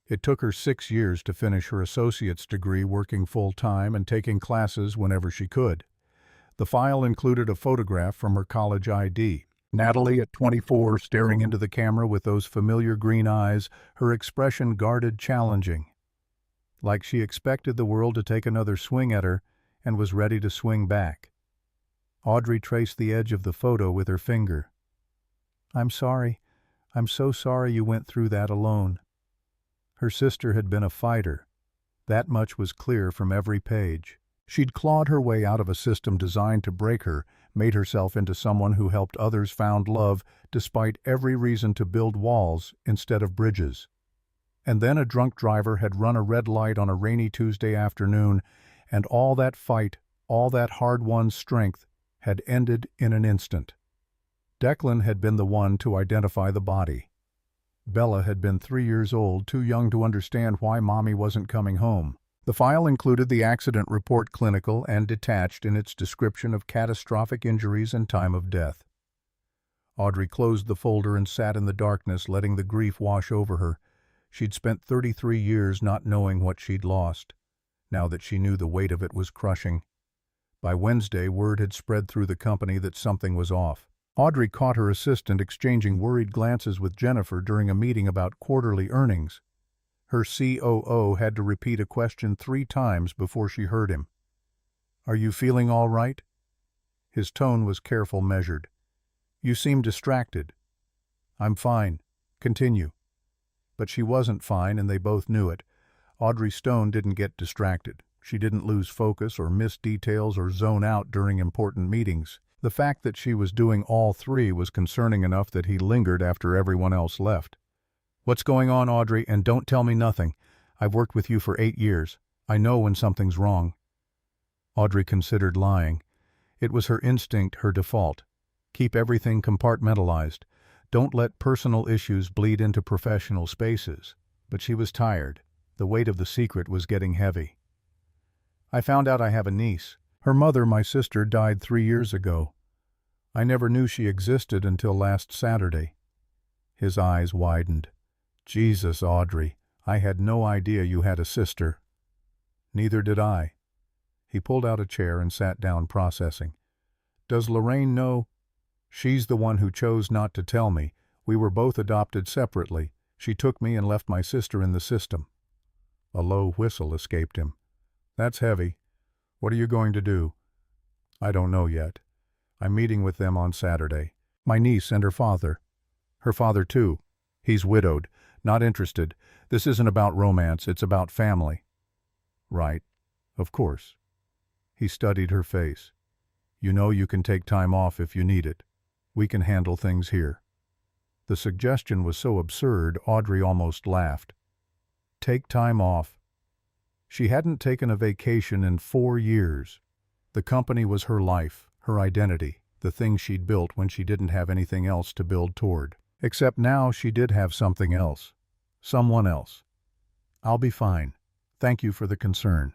It took her 6 years to finish her associate's degree, working full-time and taking classes whenever she could. The file included a photograph from her college ID, Natalie, at 24, staring into the camera with those familiar green eyes, her expression guarded, challenging, like she expected the world to take another swing at her and was ready to swing back. Audrey traced the edge of the photo with her finger. "I'm sorry. I'm so sorry you went through that alone." Her sister had been a fighter. That much was clear from every page. She'd clawed her way out of a system designed to break her, made herself into someone who helped others, found love, despite every reason to build walls instead of bridges. And then a drunk driver had run a red light on a rainy Tuesday afternoon, and all that fight, all that hard-won strength, had ended in an instant. Declan had been the one to identify the body. Bella had been 3 years old, too young to understand why Mommy wasn't coming home. The file included the accident report, clinical and detached in its description of catastrophic injuries and time of death. Audrey closed the folder and sat in the darkness, letting the grief wash over her. She'd spent 33 years not knowing what she'd lost. Now that she knew, the weight of it was crushing. By Wednesday, word had spread through the company that something was off. Audrey caught her assistant exchanging worried glances with Jennifer during a meeting about quarterly earnings. Her COO had to repeat a question 3 times before she heard him. "Are you feeling all right?" His tone was careful, measured. "You seem distracted." "I'm fine. Continue." But she wasn't fine, and they both knew it. Audrey Stone didn't get distracted. She didn't lose focus or miss details or zone out during important meetings. The fact that she was doing all 3 was concerning enough that he lingered after everyone else left. "What's going on, Audrey? And don't tell me nothing. I've worked with you for 8 years. I know when something's wrong." Audrey considered lying. It was her instinct, her default. Keep everything compartmentalized. Don't let personal issues bleed into professional spaces. But she was tired. The weight of the secret was getting heavy. "I found out I have a niece. Her mother, my sister, died 3 years ago. I never knew she existed until last Saturday." His eyes widened. "Jesus, Audrey, I had no idea you had a sister." "Neither did I." He pulled out a chair and sat down, processing. "Does Lorraine know?" "She's the one who chose not to tell me. We were both adopted separately. She took me and left my sister in the system." A low whistle escaped him. "That's heavy. What are you going to do?" "I don't know yet. I'm meeting with them on Saturday. My niece and her father. Her father, too. He's widowed. Not interested. This isn't about romance, it's about family." "Right. Of course." He studied her face. "You know you can take time off if you need it. We can handle things here." The suggestion was so absurd, Audrey almost laughed. Take time off. She hadn't taken a vacation in 4 years. The company was her life, her identity, the thing she'd built when she didn't have anything else to build toward. Except now she did have something else. Someone else. "I'll be fine. Thank you for the concern."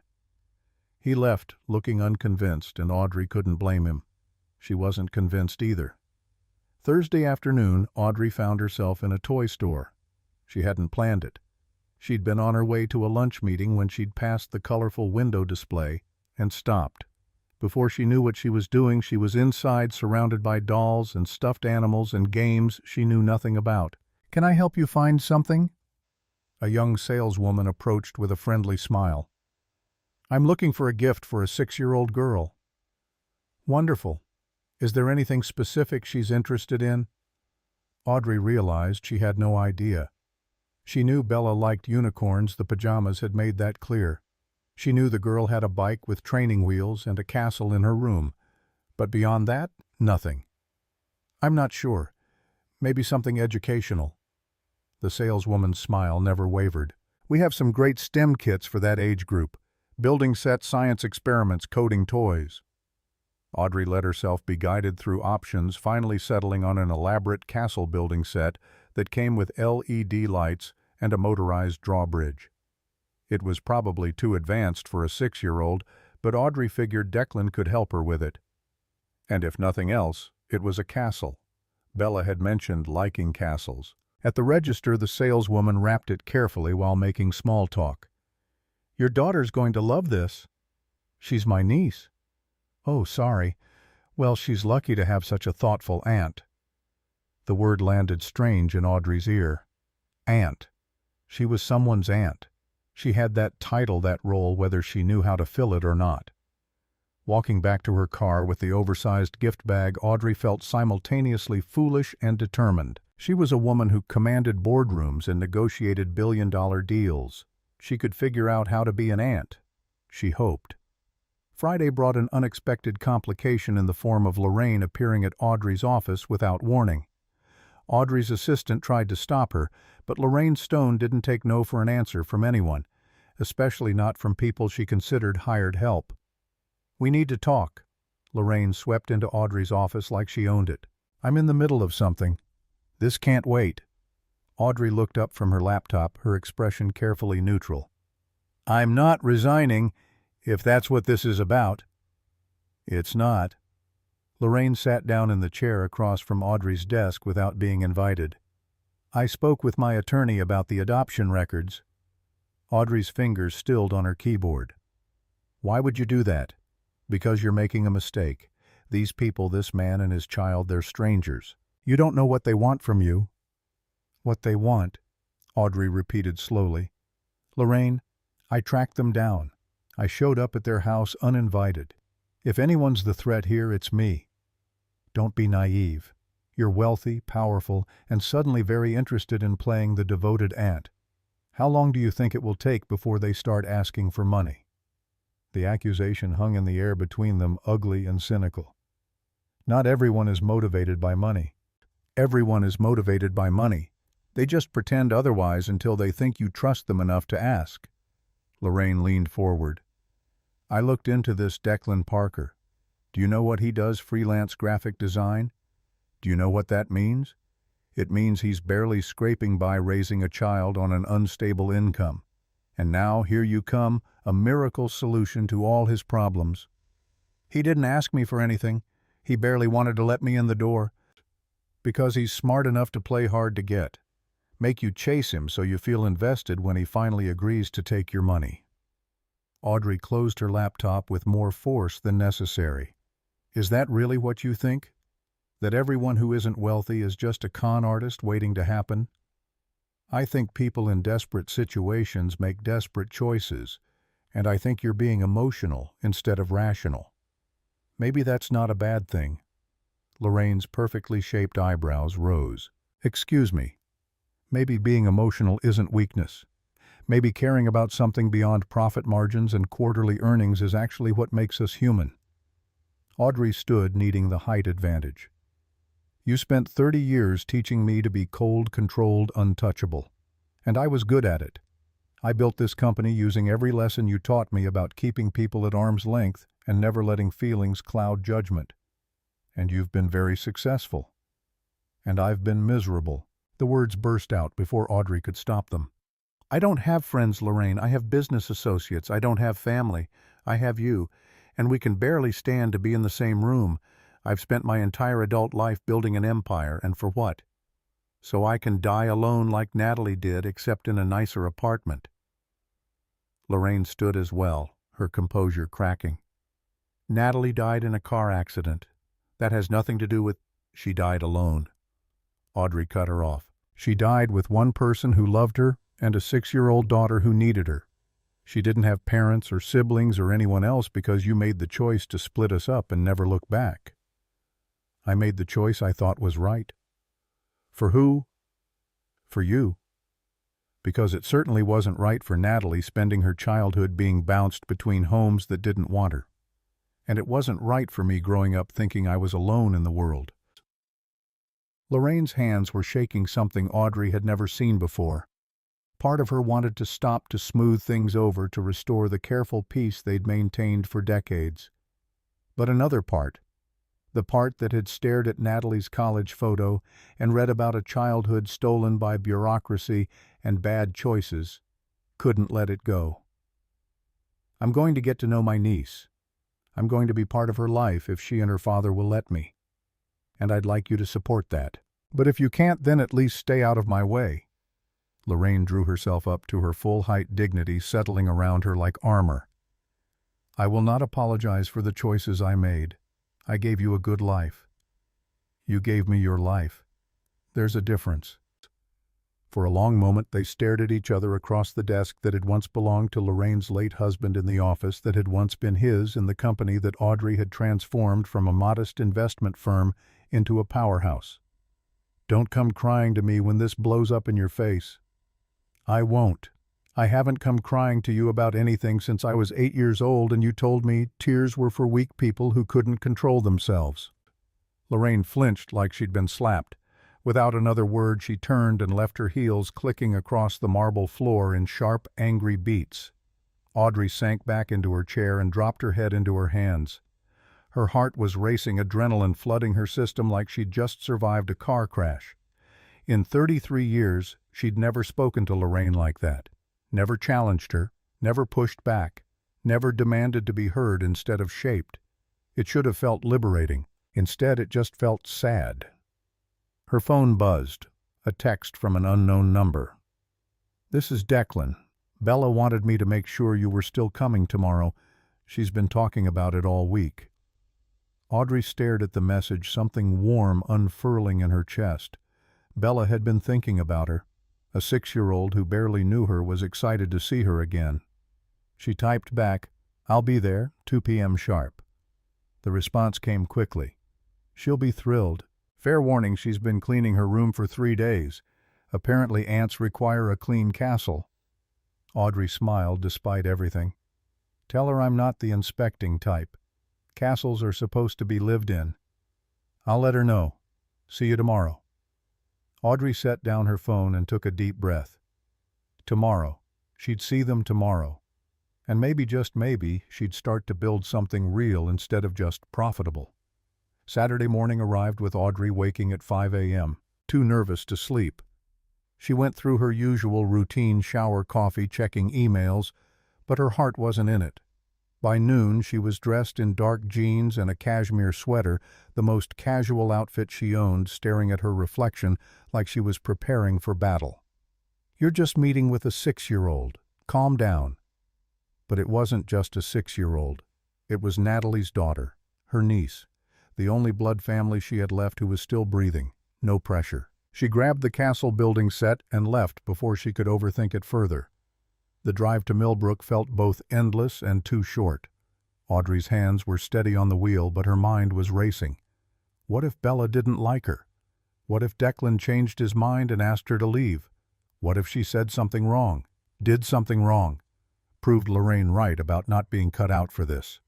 He left, looking unconvinced, and Audrey couldn't blame him. She wasn't convinced either. Thursday afternoon, Audrey found herself in a toy store. She hadn't planned it. She'd been on her way to a lunch meeting when she'd passed the colorful window display and stopped. Before she knew what she was doing, she was inside, surrounded by dolls and stuffed animals and games she knew nothing about. "Can I help you find something?" A young saleswoman approached with a friendly smile. "I'm looking for a gift for a 6-year-old girl." "Wonderful. Is there anything specific she's interested in?" Audrey realized she had no idea. She knew Bella liked unicorns, the pajamas had made that clear. She knew the girl had a bike with training wheels and a castle in her room. But beyond that, nothing. "I'm not sure. Maybe something educational." The saleswoman's smile never wavered. "We have some great STEM kits for that age group. Building sets, science experiments, coding toys." Audrey let herself be guided through options, finally settling on an elaborate castle-building set that came with LED lights and a motorized drawbridge. It was probably too advanced for a 6-year-old, but Audrey figured Declan could help her with it. And if nothing else, it was a castle. Bella had mentioned liking castles. At the register, the saleswoman wrapped it carefully while making small talk. "Your daughter's going to love this." "She's my niece." "Oh, sorry. Well, she's lucky to have such a thoughtful aunt." The word landed strange in Audrey's ear. Aunt. She was someone's aunt. She had that title, that role, whether she knew how to fill it or not. Walking back to her car with the oversized gift bag, Audrey felt simultaneously foolish and determined. She was a woman who commanded boardrooms and negotiated billion-dollar deals. She could figure out how to be an aunt. She hoped. Friday brought an unexpected complication in the form of Lorraine appearing at Audrey's office without warning. Audrey's assistant tried to stop her, but Lorraine Stone didn't take no for an answer from anyone, especially not from people she considered hired help. "We need to talk." Lorraine swept into Audrey's office like she owned it. "I'm in the middle of something. This can't wait." Audrey looked up from her laptop, her expression carefully neutral. "I'm not resigning, if that's what this is about." "It's not." Lorraine sat down in the chair across from Audrey's desk without being invited. "I spoke with my attorney about the adoption records." Audrey's fingers stilled on her keyboard. "Why would you do that?" "Because you're making a mistake. These people, this man and his child, they're strangers. You don't know what they want from you." "What they want?" Audrey repeated slowly. "Lorraine, I tracked them down. I showed up at their house uninvited. If anyone's the threat here, it's me. Don't be naive. You're wealthy, powerful, and suddenly very interested in playing the devoted aunt. How long do you think it will take before they start asking for money?" The accusation hung in the air between them, ugly and cynical. "Not everyone is motivated by money." "Everyone is motivated by money. They just pretend otherwise until they think you trust them enough to ask." Lorraine leaned forward. "I looked into this Declan Parker. Do you know what he does, freelance graphic design? Do you know what that means? It means he's barely scraping by raising a child on an unstable income. And now here you come, a miracle solution to all his problems." "He didn't ask me for anything. He barely wanted to let me in the door." "Because he's smart enough to play hard to get. Make you chase him so you feel invested when he finally agrees to take your money." Audrey closed her laptop with more force than necessary. "Is that really what you think? That everyone who isn't wealthy is just a con artist waiting to happen? I think people in desperate situations make desperate choices, and I think you're being emotional instead of rational. Maybe that's not a bad thing." Lorraine's perfectly shaped eyebrows rose. "Excuse me. Maybe being emotional isn't weakness. Maybe caring about something beyond profit margins and quarterly earnings is actually what makes us human." Audrey stood, needing the height advantage. "You spent 30 years teaching me to be cold, controlled, untouchable. And I was good at it. I built this company using every lesson you taught me about keeping people at arm's length and never letting feelings cloud judgment. And you've been very successful. And I've been miserable." The words burst out before Audrey could stop them. "I don't have friends, Lorraine. I have business associates. I don't have family. I have you. And we can barely stand to be in the same room. I've spent my entire adult life building an empire, and for what? So I can die alone like Natalie did, except in a nicer apartment." Lorraine stood as well, her composure cracking. "Natalie died in a car accident. That has nothing to do with—" "She died alone." Audrey cut her off. "She died with one person who loved her and a 6-year-old daughter who needed her. She didn't have parents or siblings or anyone else because you made the choice to split us up and never look back. I made the choice I thought was right." "For who?" "For you. Because it certainly wasn't right for Natalie spending her childhood being bounced between homes that didn't want her. And it wasn't right for me growing up thinking I was alone in the world." Lorraine's hands were shaking something Audrey had never seen before. Part of her wanted to stop to smooth things over to restore the careful peace they'd maintained for decades. But another part, the part that had stared at Natalie's college photo and read about a childhood stolen by bureaucracy and bad choices, couldn't let it go. "I'm going to get to know my niece. I'm going to be part of her life if she and her father will let me. And I'd like you to support that. But if you can't, then at least stay out of my way." Lorraine drew herself up to her full-height dignity, settling around her like armor. "I will not apologize for the choices I made. I gave you a good life. You gave me your life. There's a difference. For a long moment they stared at each other across the desk that had once belonged to Lorraine's late husband in the office that had once been his in the company that Audrey had transformed from a modest investment firm into a powerhouse. "Don't come crying to me when this blows up in your face." "I won't. I haven't come crying to you about anything since I was 8 years old and you told me tears were for weak people who couldn't control themselves." Lorraine flinched like she'd been slapped. Without another word, she turned and left her heels clicking across the marble floor in sharp, angry beats. Audrey sank back into her chair and dropped her head into her hands. Her heart was racing, adrenaline flooding her system like she'd just survived a car crash. In 33 years, she'd never spoken to Lorraine like that. Never challenged her, never pushed back, never demanded to be heard instead of shaped. It should have felt liberating. Instead, it just felt sad. Her phone buzzed, a text from an unknown number. "This is Declan. Bella wanted me to make sure you were still coming tomorrow. She's been talking about it all week." Audrey stared at the message, something warm unfurling in her chest. Bella had been thinking about her. A 6-year-old who barely knew her was excited to see her again. She typed back, "I'll be there, 2 p.m. sharp." The response came quickly. "She'll be thrilled. Fair warning, she's been cleaning her room for 3 days. Apparently ants require a clean castle." Audrey smiled despite everything. "Tell her I'm not the inspecting type. Castles are supposed to be lived in." "I'll let her know. See you tomorrow." Audrey set down her phone and took a deep breath. Tomorrow. She'd see them tomorrow. And maybe, just maybe, she'd start to build something real instead of just profitable. Saturday morning arrived with Audrey waking at 5 a.m., too nervous to sleep. She went through her usual routine shower, coffee, checking emails, but her heart wasn't in it. By noon, she was dressed in dark jeans and a cashmere sweater, the most casual outfit she owned, staring at her reflection like she was preparing for battle. "You're just meeting with a 6-year-old. Calm down." But it wasn't just a 6-year-old. It was Natalie's daughter, her niece, the only blood family she had left who was still breathing. No pressure. She grabbed the castle building set and left before she could overthink it further. The drive to Millbrook felt both endless and too short. Audrey's hands were steady on the wheel, but her mind was racing. What if Bella didn't like her? What if Declan changed his mind and asked her to leave? What if she said something wrong, did something wrong, proved Lorraine right about not being cut out for this?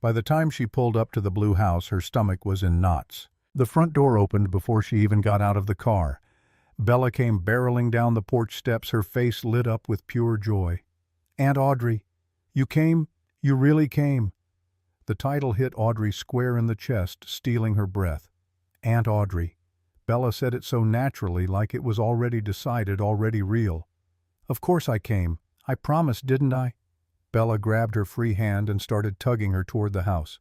By the time she pulled up to the blue house, her stomach was in knots. The front door opened before she even got out of the car. Bella came barreling down the porch steps, her face lit up with pure joy. "Aunt Audrey, you came? You really came?" The title hit Audrey square in the chest, stealing her breath. Aunt Audrey. Bella said it so naturally, like it was already decided, already real. "Of course I came. I promised, didn't I?" Bella grabbed her free hand and started tugging her toward the house.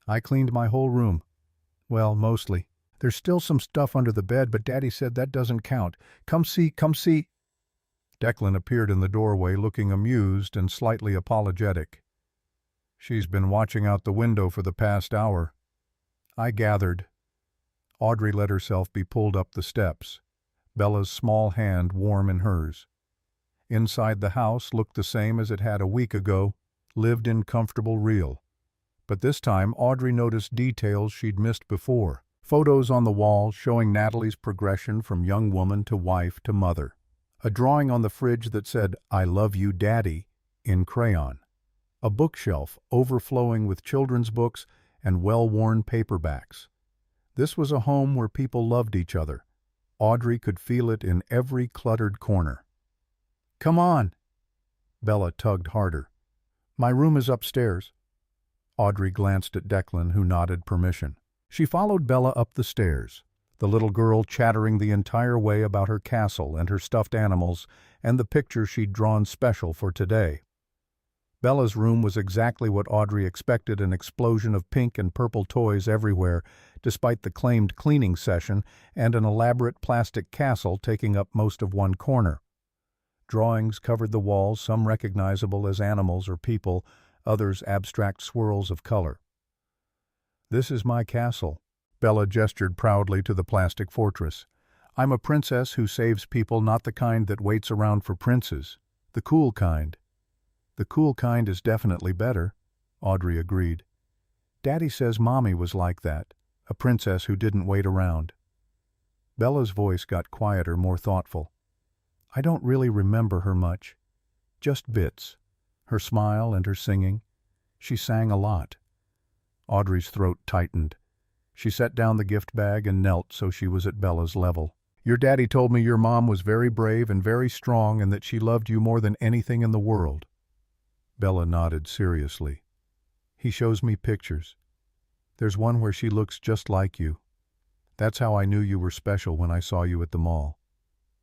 "I cleaned my whole room. Well, mostly. There's still some stuff under the bed, but Daddy said that doesn't count. Come see, come see." Declan appeared in the doorway, looking amused and slightly apologetic. "She's been watching out the window for the past hour." "I gathered." Audrey let herself be pulled up the steps, Bella's small hand warm in hers. Inside the house looked the same as it had a week ago, lived in, comfortable, real. But this time Audrey noticed details she'd missed before. Photos on the wall showing Natalie's progression from young woman to wife to mother. A drawing on the fridge that said, "I love you, Daddy," in crayon. A bookshelf overflowing with children's books and well-worn paperbacks. This was a home where people loved each other. Audrey could feel it in every cluttered corner. "Come on." Bella tugged harder. "My room is upstairs." Audrey glanced at Declan, who nodded permission. She followed Bella up the stairs, the little girl chattering the entire way about her castle and her stuffed animals and the picture she'd drawn special for today. Bella's room was exactly what Audrey expected, an explosion of pink and purple toys everywhere, despite the claimed cleaning session and an elaborate plastic castle taking up most of one corner. Drawings covered the walls, some recognizable as animals or people, others abstract swirls of color. "This is my castle." Bella gestured proudly to the plastic fortress. I'm a princess who saves people, not the kind that waits around for princes. The cool kind. The cool kind is definitely better, Audrey agreed. Daddy says Mommy was like that, a princess who didn't wait around. Bella's voice got quieter, more thoughtful. I don't really remember her much. Just bits. Her smile and her singing. She sang a lot. Audrey's throat tightened. She set down the gift bag and knelt so she was at Bella's level. Your daddy told me your mom was very brave and very strong and that she loved you more than anything in the world. Bella nodded seriously. He shows me pictures. There's one where she looks just like you. That's how I knew you were special when I saw you at the mall.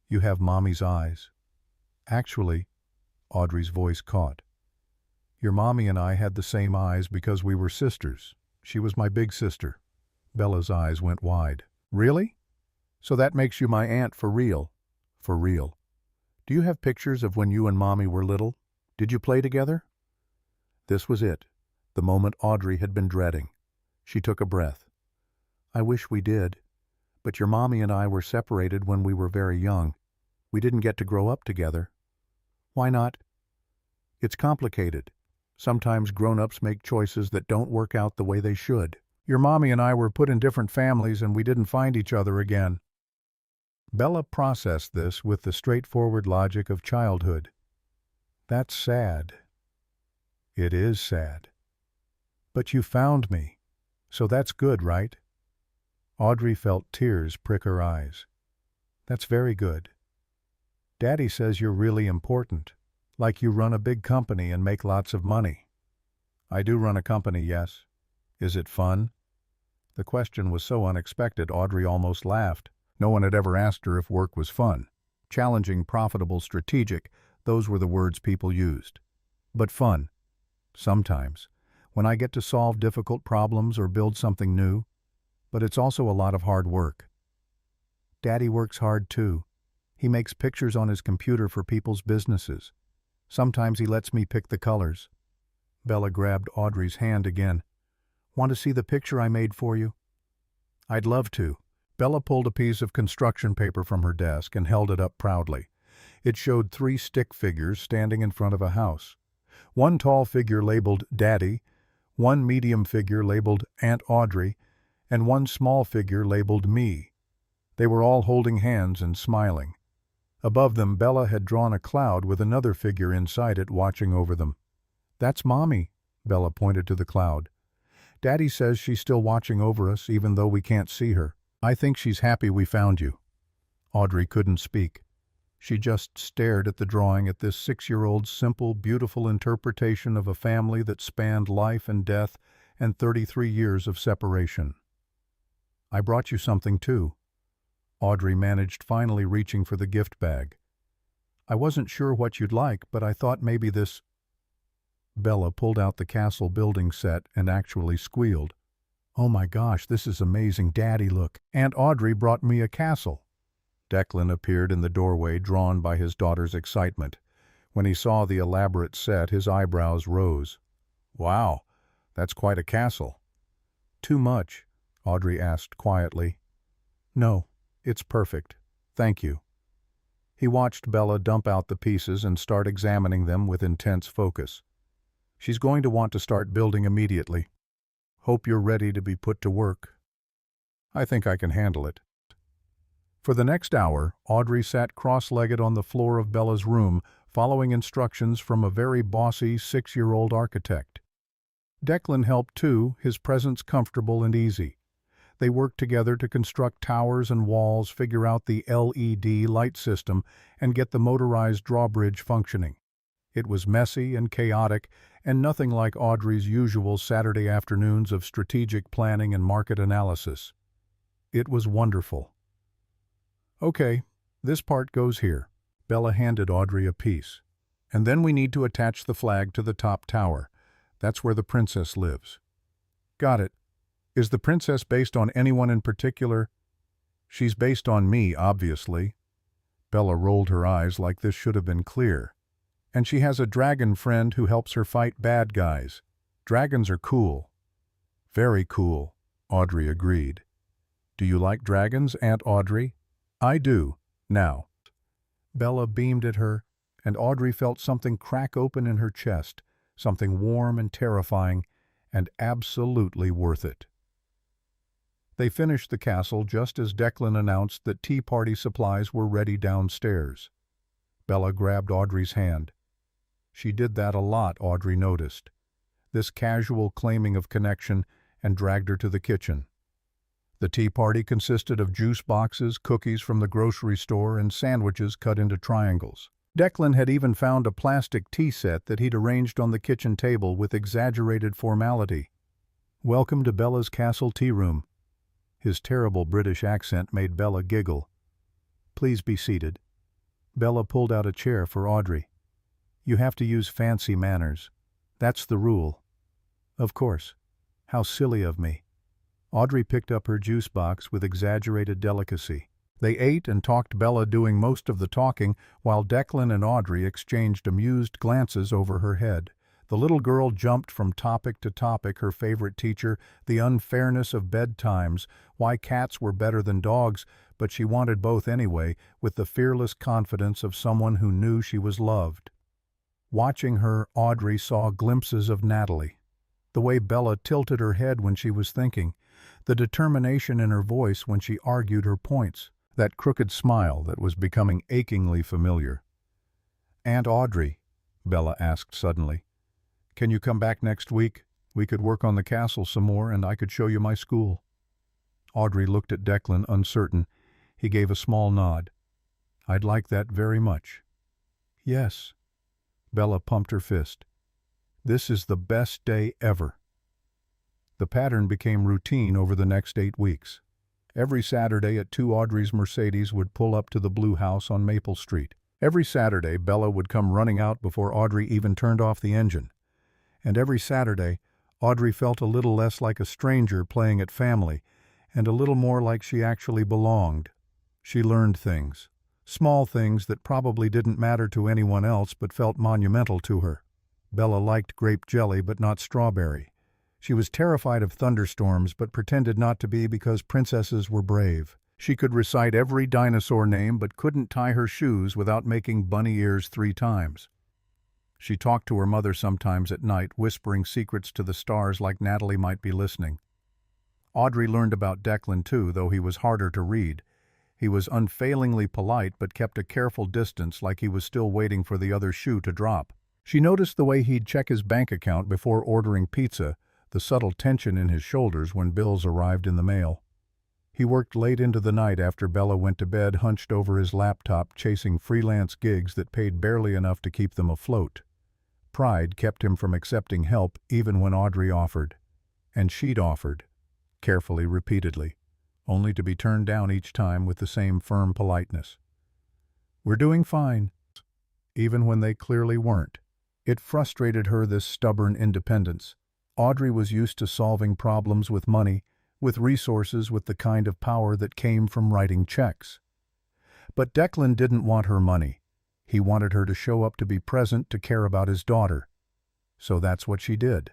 You have Mommy's eyes. Actually, Audrey's voice caught. Your mommy and I had the same eyes because we were sisters. She was my big sister. Bella's eyes went wide. Really? So that makes you my aunt for real? For real. Do you have pictures of when you and Mommy were little? Did you play together? This was it, the moment Audrey had been dreading. She took a breath. I wish we did, but your Mommy and I were separated when we were very young. We didn't get to grow up together. Why not? It's complicated. Sometimes grown-ups make choices that don't work out the way they should. Your Mommy and I were put in different families and we didn't find each other again. Bella processed this with the straightforward logic of childhood. That's sad. It is sad. But you found me, so that's good, right? Audrey felt tears prick her eyes. That's very good. Daddy says you're really important, like you run a big company and make lots of money. I do run a company, yes. Is it fun? The question was so unexpected Audrey almost laughed. No one had ever asked her if work was fun. Challenging, profitable, strategic, those were the words people used. But fun. Sometimes, when I get to solve difficult problems or build something new. But it's also a lot of hard work. Daddy works hard too. He makes pictures on his computer for people's businesses. Sometimes he lets me pick the colors. Bella grabbed Audrey's hand again. Want to see the picture I made for you? I'd love to. Bella pulled a piece of construction paper from her desk and held it up proudly. It showed 3 stick figures standing in front of a house. One tall figure labeled Daddy, one medium figure labeled Aunt Audrey, and one small figure labeled Me. They were all holding hands and smiling. Above them, Bella had drawn a cloud with another figure inside it watching over them. That's Mommy, Bella pointed to the cloud. Daddy says she's still watching over us even though we can't see her. I think she's happy we found you. Audrey couldn't speak. She just stared at the drawing, at this 6-year-old's simple, beautiful interpretation of a family that spanned life and death and 33 years of separation. I brought you something too. Audrey managed, finally reaching for the gift bag. I wasn't sure what you'd like, but I thought maybe this... Bella pulled out the castle building set and actually squealed. Oh my gosh, this is amazing, Daddy, look. Aunt Audrey brought me a castle. Declan appeared in the doorway, drawn by his daughter's excitement. When he saw the elaborate set, his eyebrows rose. Wow, that's quite a castle. Too much? Audrey asked quietly. No, it's perfect. Thank you. He watched Bella dump out the pieces and start examining them with intense focus. She's going to want to start building immediately. Hope you're ready to be put to work. I think I can handle it. For the next hour, Audrey sat cross-legged on the floor of Bella's room, following instructions from a very bossy 6-year-old architect. Declan helped too, his presence comfortable and easy. They worked together to construct towers and walls, figure out the LED light system, and get the motorized drawbridge functioning. It was messy and chaotic, and nothing like Audrey's usual Saturday afternoons of strategic planning and market analysis. It was wonderful. Okay, this part goes here. Bella handed Audrey a piece. And then we need to attach the flag to the top tower. That's where the princess lives. Got it. Is the princess based on anyone in particular? She's based on me, obviously. Bella rolled her eyes like this should have been clear. And she has a dragon friend who helps her fight bad guys. Dragons are cool. Very cool, Audrey agreed. Do you like dragons, Aunt Audrey? I do, now. Bella beamed at her, and Audrey felt something crack open in her chest, something warm and terrifying, and absolutely worth it. They finished the castle just as Declan announced that tea party supplies were ready downstairs. Bella grabbed Audrey's hand. She did that a lot, Audrey noticed, this casual claiming of connection, and dragged her to the kitchen. The tea party consisted of juice boxes, cookies from the grocery store, and sandwiches cut into triangles. Declan had even found a plastic tea set that he'd arranged on the kitchen table with exaggerated formality. "Welcome to Bella's castle tea room." His terrible British accent made Bella giggle. "Please be seated." Bella pulled out a chair for Audrey. "You have to use fancy manners. That's the rule." "Of course. How silly of me." Audrey picked up her juice box with exaggerated delicacy. They ate and talked, Bella doing most of the talking, while Declan and Audrey exchanged amused glances over her head. The little girl jumped from topic to topic, her favorite teacher, the unfairness of bedtimes, why cats were better than dogs, but she wanted both anyway, with the fearless confidence of someone who knew she was loved. Watching her, Audrey saw glimpses of Natalie. The way Bella tilted her head when she was thinking, the determination in her voice when she argued her points, that crooked smile that was becoming achingly familiar. "Aunt Audrey," Bella asked suddenly, "can you come back next week? We could work on the castle some more and I could show you my school." Audrey looked at Declan, uncertain. He gave a small nod. "I'd like that very much." "Yes." Bella pumped her fist. "This is the best day ever." The pattern became routine over the next 8 weeks. Every Saturday at 2, Audrey's Mercedes would pull up to the blue house on Maple Street. Every Saturday, Bella would come running out before Audrey even turned off the engine. And every Saturday, Audrey felt a little less like a stranger playing at family, and a little more like she actually belonged. She learned things, small things that probably didn't matter to anyone else but felt monumental to her. Bella liked grape jelly but not strawberry. She was terrified of thunderstorms but pretended not to be because princesses were brave. She could recite every dinosaur name but couldn't tie her shoes without making bunny ears 3 times. She talked to her mother sometimes at night, whispering secrets to the stars like Natalie might be listening. Audrey learned about Declan too, though he was harder to read. He was unfailingly polite but kept a careful distance, like he was still waiting for the other shoe to drop. She noticed the way he'd check his bank account before ordering pizza, the subtle tension in his shoulders when bills arrived in the mail. He worked late into the night after Bella went to bed, hunched over his laptop, chasing freelance gigs that paid barely enough to keep them afloat. Pride kept him from accepting help even when Audrey offered. And she'd offered, carefully, repeatedly, only to be turned down each time with the same firm politeness. "We're doing fine," even when they clearly weren't. It frustrated her, this stubborn independence. Audrey was used to solving problems with money, with resources, with the kind of power that came from writing checks. But Declan didn't want her money. He wanted her to show up, to be present, to care about his daughter. So that's what she did.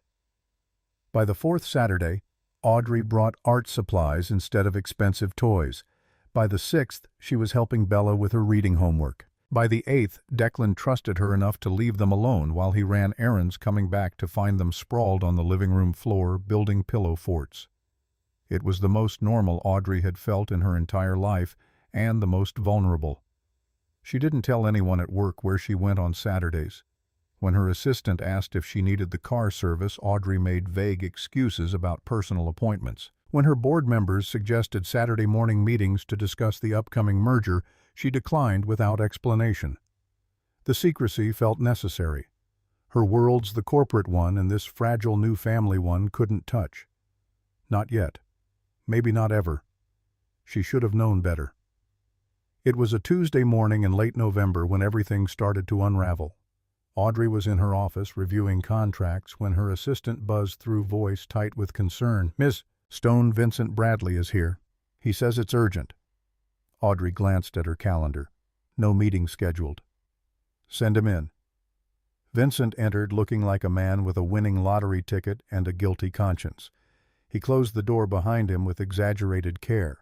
By the 4th Saturday, Audrey brought art supplies instead of expensive toys. By the 6th, she was helping Bella with her reading homework. By the 8th, Declan trusted her enough to leave them alone while he ran errands, coming back to find them sprawled on the living room floor, building pillow forts. It was the most normal Audrey had felt in her entire life, and the most vulnerable. She didn't tell anyone at work where she went on Saturdays. When her assistant asked if she needed the car service, Audrey made vague excuses about personal appointments. When her board members suggested Saturday morning meetings to discuss the upcoming merger, she declined without explanation. The secrecy felt necessary. Her world's the corporate one, and this fragile new family one couldn't touch. Not yet. Maybe not ever. She should have known better. It was a Tuesday morning in late November when everything started to unravel. Audrey was in her office reviewing contracts when her assistant buzzed through, voice tight with concern. "Miss Stone, Vincent Bradley is here. He says it's urgent." Audrey glanced at her calendar. No meeting scheduled. "Send him in." Vincent entered, looking like a man with a winning lottery ticket and a guilty conscience. He closed the door behind him with exaggerated care.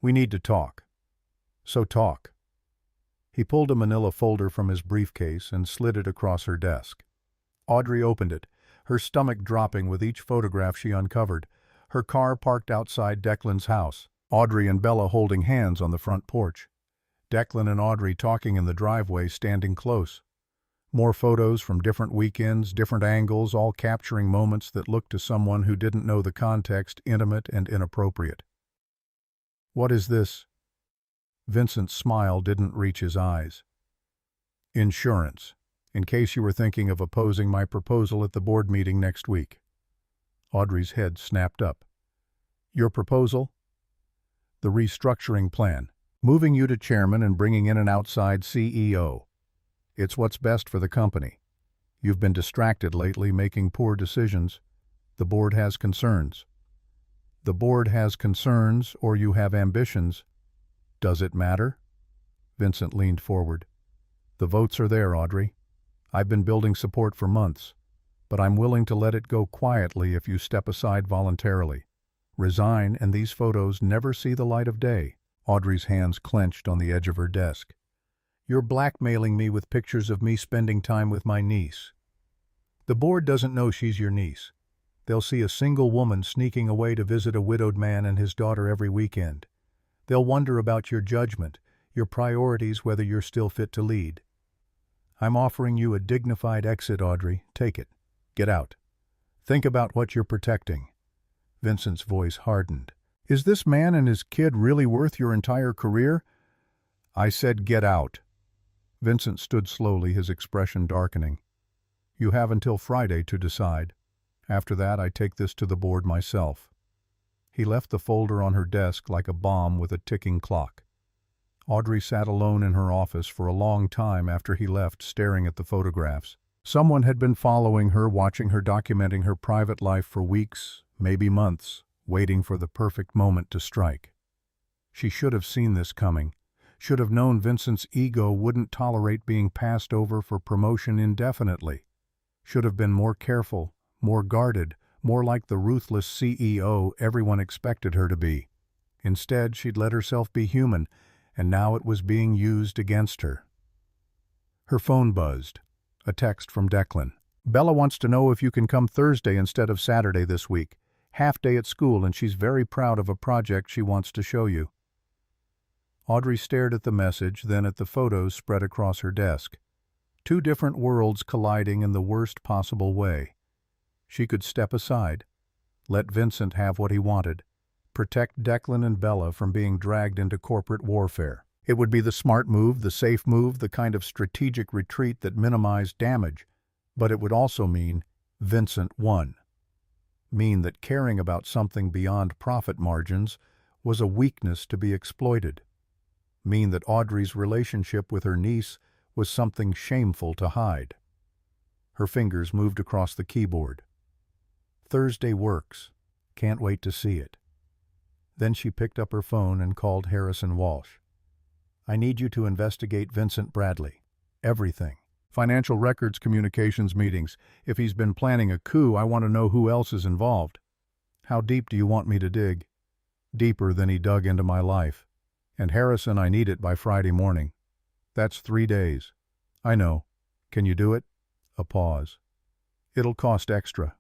"We need to talk." So talk. He pulled a manila folder from his briefcase and slid it across her desk. Audrey opened it, her stomach dropping with each photograph she uncovered. Her car parked outside Declan's house, Audrey and Bella holding hands on the front porch. Declan and Audrey talking in the driveway, standing close. More photos from different weekends, different angles, all capturing moments that looked to someone who didn't know the context intimate and inappropriate. "What is this?" Vincent's smile didn't reach his eyes. "Insurance, in case you were thinking of opposing my proposal at the board meeting next week." Audrey's head snapped up. "Your proposal?" "The restructuring plan, moving you to chairman and bringing in an outside CEO. It's what's best for the company. You've been distracted lately, making poor decisions. The board has concerns." "The board has concerns, or you have ambitions. Does it matter?" Vincent leaned forward. "The votes are there, Audrey. I've been building support for months, but I'm willing to let it go quietly if you step aside voluntarily. Resign, and these photos never see the light of day." Audrey's hands clenched on the edge of her desk. "You're blackmailing me with pictures of me spending time with my niece. The board doesn't know she's your niece. They'll see a single woman sneaking away to visit a widowed man and his daughter every weekend. They'll wonder about your judgment, your priorities, whether you're still fit to lead. I'm offering you a dignified exit, Audrey. Take it. Get out. Think about what you're protecting." Vincent's voice hardened. "Is this man and his kid really worth your entire career?" "I said get out." Vincent stood slowly, his expression darkening. "You have until Friday to decide. After that, I take this to the board myself." He left the folder on her desk like a bomb with a ticking clock. Audrey sat alone in her office for a long time after he left, staring at the photographs. Someone had been following her, watching her, documenting her private life for weeks, maybe months, waiting for the perfect moment to strike. She should have seen this coming, should have known Vincent's ego wouldn't tolerate being passed over for promotion indefinitely, should have been more careful, more guarded, more like the ruthless CEO everyone expected her to be. Instead, she'd let herself be human, and now it was being used against her. Her phone buzzed. A text from Declan. "Bella wants to know if you can come Thursday instead of Saturday this week. Half day at school, and she's very proud of a project she wants to show you." Audrey stared at the message, then at the photos spread across her desk. Two different worlds colliding in the worst possible way. She could step aside, let Vincent have what he wanted, protect Declan and Bella from being dragged into corporate warfare. It would be the smart move, the safe move, the kind of strategic retreat that minimized damage, but it would also mean Vincent won. Mean that caring about something beyond profit margins was a weakness to be exploited. Mean that Audrey's relationship with her niece was something shameful to hide. Her fingers moved across the keyboard. "Thursday works. Can't wait to see it." Then she picked up her phone and called Harrison Walsh. "I need you to investigate Vincent Bradley. Everything. Financial records, communications, meetings. If he's been planning a coup, I want to know who else is involved." "How deep do you want me to dig?" "Deeper than he dug into my life. And Harrison, I need it by Friday morning." "That's 3 days." "I know. Can you do it?" A pause. "It'll cost extra."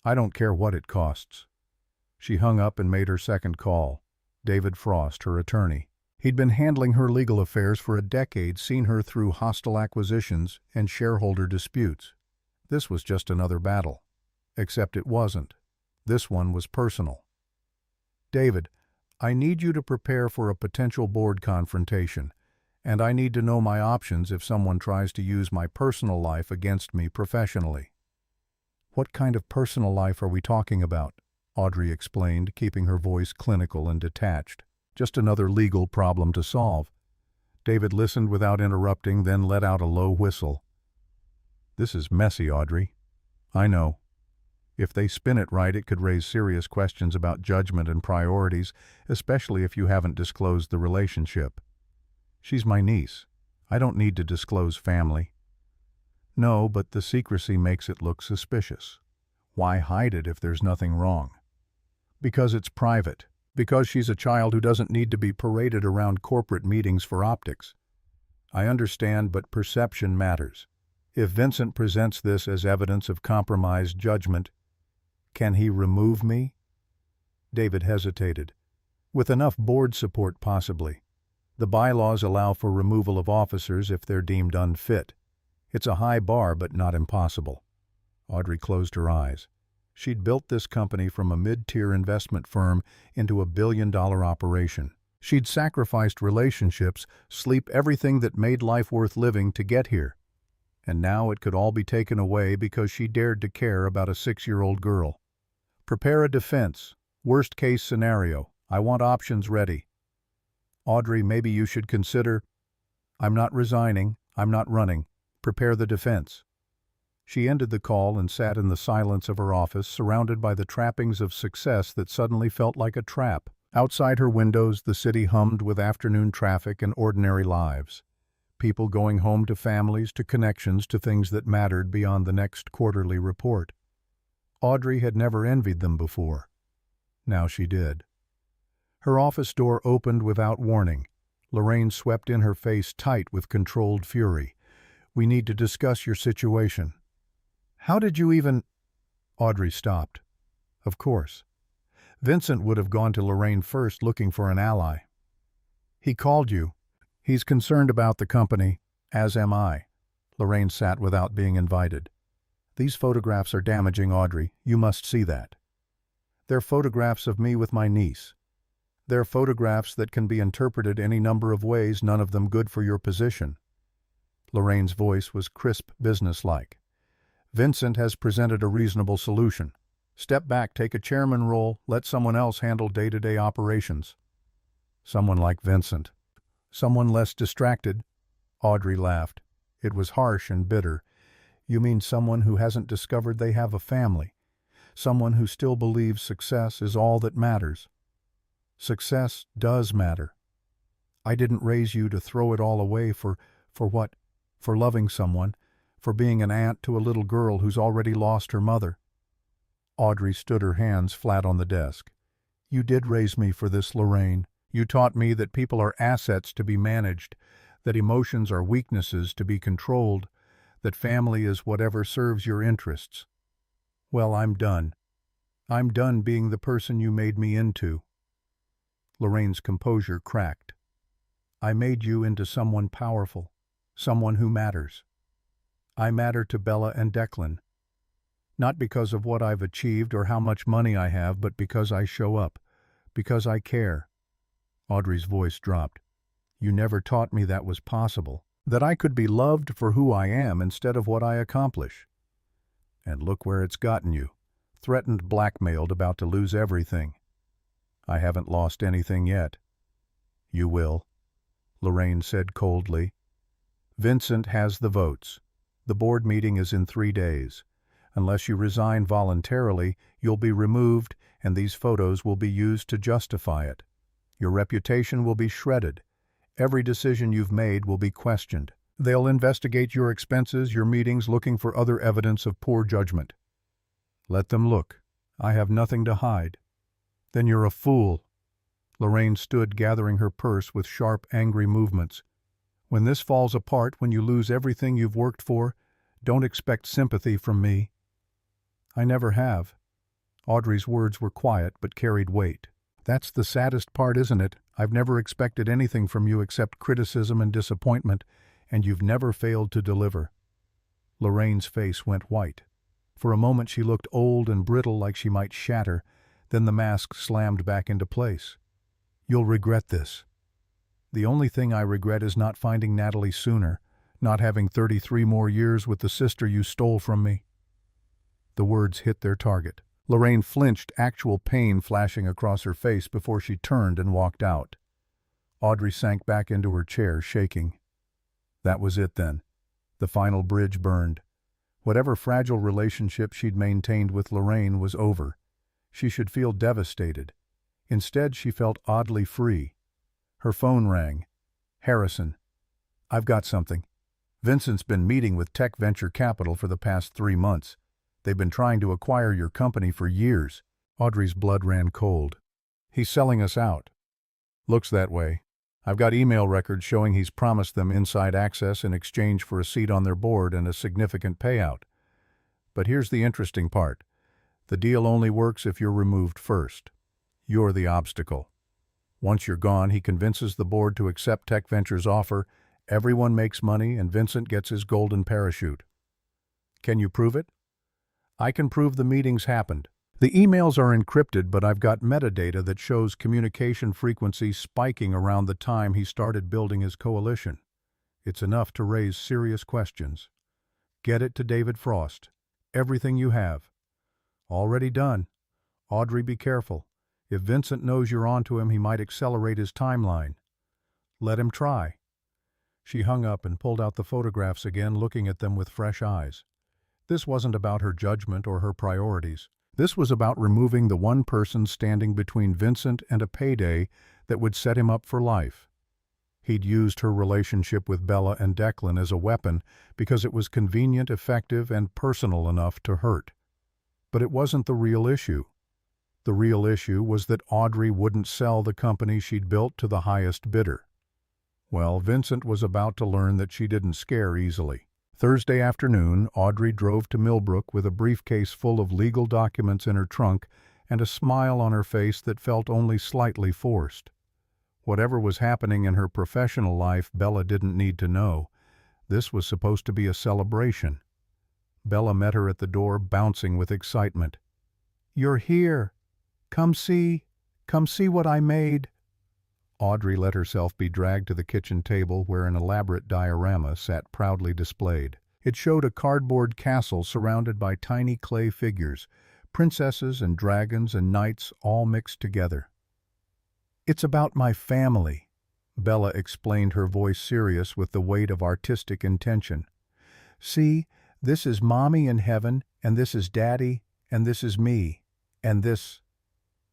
"I don't care what it costs." She hung up and made her second call. David Frost, her attorney. He'd been handling her legal affairs for a decade, seen her through hostile acquisitions and shareholder disputes. This was just another battle. Except it wasn't. This one was personal. "David, I need you to prepare for a potential board confrontation, and I need to know my options if someone tries to use my personal life against me professionally." "What kind of personal life are we talking about?" Audrey explained, keeping her voice clinical and detached. "Just another legal problem to solve." David listened without interrupting, then let out a low whistle. "This is messy, Audrey." "I know. If they spin it right, it could raise serious questions about judgment and priorities, especially if you haven't disclosed the relationship." "She's my niece. I don't need to disclose family." "No, but the secrecy makes it look suspicious. Why hide it if there's nothing wrong?" "Because it's private. Because she's a child who doesn't need to be paraded around corporate meetings for optics. I understand, but perception matters. If Vincent presents this as evidence of compromised judgment, can he remove me? David hesitated. With enough board support, possibly. The bylaws allow for removal of officers if they're deemed unfit. It's a high bar, but not impossible. Audrey closed her eyes. She'd built this company from a mid-tier investment firm into a billion-dollar operation. She'd sacrificed relationships, sleep, everything that made life worth living to get here. And now it could all be taken away because she dared to care about a 6-year-old girl. Prepare a defense. Worst-case scenario. I want options ready. Audrey, maybe you should consider... I'm not resigning. I'm not running. Prepare the defense. She ended the call and sat in the silence of her office, surrounded by the trappings of success that suddenly felt like a trap. Outside her windows, the city hummed with afternoon traffic and ordinary lives. People going home to families, to connections, to things that mattered beyond the next quarterly report. Audrey had never envied them before. Now she did. Her office door opened without warning. Lorraine swept in, her face tight with controlled fury. "We need to discuss your situation." "How did you even—" Audrey stopped. Of course. Vincent would have gone to Lorraine first, looking for an ally. "He called you. He's concerned about the company, as am I." Lorraine sat without being invited. "These photographs are damaging, Audrey. You must see that. They're photographs of me with my niece. They're photographs that can be interpreted any number of ways, none of them good for your position." Lorraine's voice was crisp, businesslike. "Vincent has presented a reasonable solution. Step back, take a chairman role, let someone else handle day-to-day operations." "Someone like Vincent. Someone less distracted?" Audrey laughed. It was harsh and bitter. "You mean someone who hasn't discovered they have a family? Someone who still believes success is all that matters?" "Success does matter. I didn't raise you to throw it all away for what? For loving someone, for being an aunt to a little girl who's already lost her mother." Audrey stood, her hands flat on the desk. "You did raise me for this, Lorraine. You taught me that people are assets to be managed, that emotions are weaknesses to be controlled, that family is whatever serves your interests. Well, I'm done. I'm done being the person you made me into." Lorraine's composure cracked. "I made you into someone powerful, someone who matters. I matter to Bella and Declan. Not because of what I've achieved or how much money I have, but because I show up, because I care." Audrey's voice dropped. "You never taught me that was possible, that I could be loved for who I am instead of what I accomplish. And look where it's gotten you. Threatened, blackmailed, about to lose everything." "I haven't lost anything yet." "You will," Lorraine said coldly. "Vincent has the votes. The board meeting is in 3 days. Unless you resign voluntarily, you'll be removed, and these photos will be used to justify it. Your reputation will be shredded. Every decision you've made will be questioned. They'll investigate your expenses, your meetings, looking for other evidence of poor judgment. Let them look. I have nothing to hide." "Then you're a fool." Lorraine stood, gathering her purse with sharp, angry movements. "When this falls apart, when you lose everything you've worked for, don't expect sympathy from me." "I never have." Audrey's words were quiet but carried weight. "That's the saddest part, isn't it? I've never expected anything from you except criticism and disappointment, and you've never failed to deliver." Lorraine's face went white. For a moment she looked old and brittle, like she might shatter, then the mask slammed back into place. "You'll regret this. The only thing I regret is not finding Natalie sooner, not having 33 more years with the sister you stole from me." The words hit their target. Lorraine flinched, actual pain flashing across her face before she turned and walked out. Audrey sank back into her chair, shaking. That was it then. The final bridge burned. Whatever fragile relationship she'd maintained with Lorraine was over. She should feel devastated. Instead, she felt oddly free. Her phone rang. "Harrison. I've got something. Vincent's been meeting with Tech Venture Capital for the past 3 months. They've been trying to acquire your company for years." Audrey's blood ran cold. He's selling us out. Looks that way. I've got email records showing he's promised them inside access in exchange for a seat on their board and a significant payout. But here's the interesting part. The deal only works if you're removed first. You're the obstacle. Once you're gone, he convinces the board to accept Tech Ventures' offer, everyone makes money, and Vincent gets his golden parachute. Can you prove it? I can prove the meetings happened. The emails are encrypted, but I've got metadata that shows communication frequency spiking around the time he started building his coalition. It's enough to raise serious questions. Get it to David Frost. Everything you have. Already done. Audrey, be careful. If Vincent knows you're onto him, he might accelerate his timeline. Let him try. She hung up and pulled out the photographs again, looking at them with fresh eyes. This wasn't about her judgment or her priorities. This was about removing the one person standing between Vincent and a payday that would set him up for life. He'd used her relationship with Bella and Declan as a weapon because it was convenient, effective, and personal enough to hurt. But it wasn't the real issue. The real issue was that Audrey wouldn't sell the company she'd built to the highest bidder. Well, Vincent was about to learn that she didn't scare easily. Thursday afternoon, Audrey drove to Millbrook with a briefcase full of legal documents in her trunk and a smile on her face that felt only slightly forced. Whatever was happening in her professional life, Bella didn't need to know. This was supposed to be a celebration. Bella met her at the door, bouncing with excitement. "You're here. Come see what I made." Audrey let herself be dragged to the kitchen table where an elaborate diorama sat proudly displayed. It showed a cardboard castle surrounded by tiny clay figures, princesses and dragons and knights all mixed together. "It's about my family," Bella explained, her voice serious with the weight of artistic intention. "See, this is Mommy in heaven, and this is Daddy, and this is me, and this—"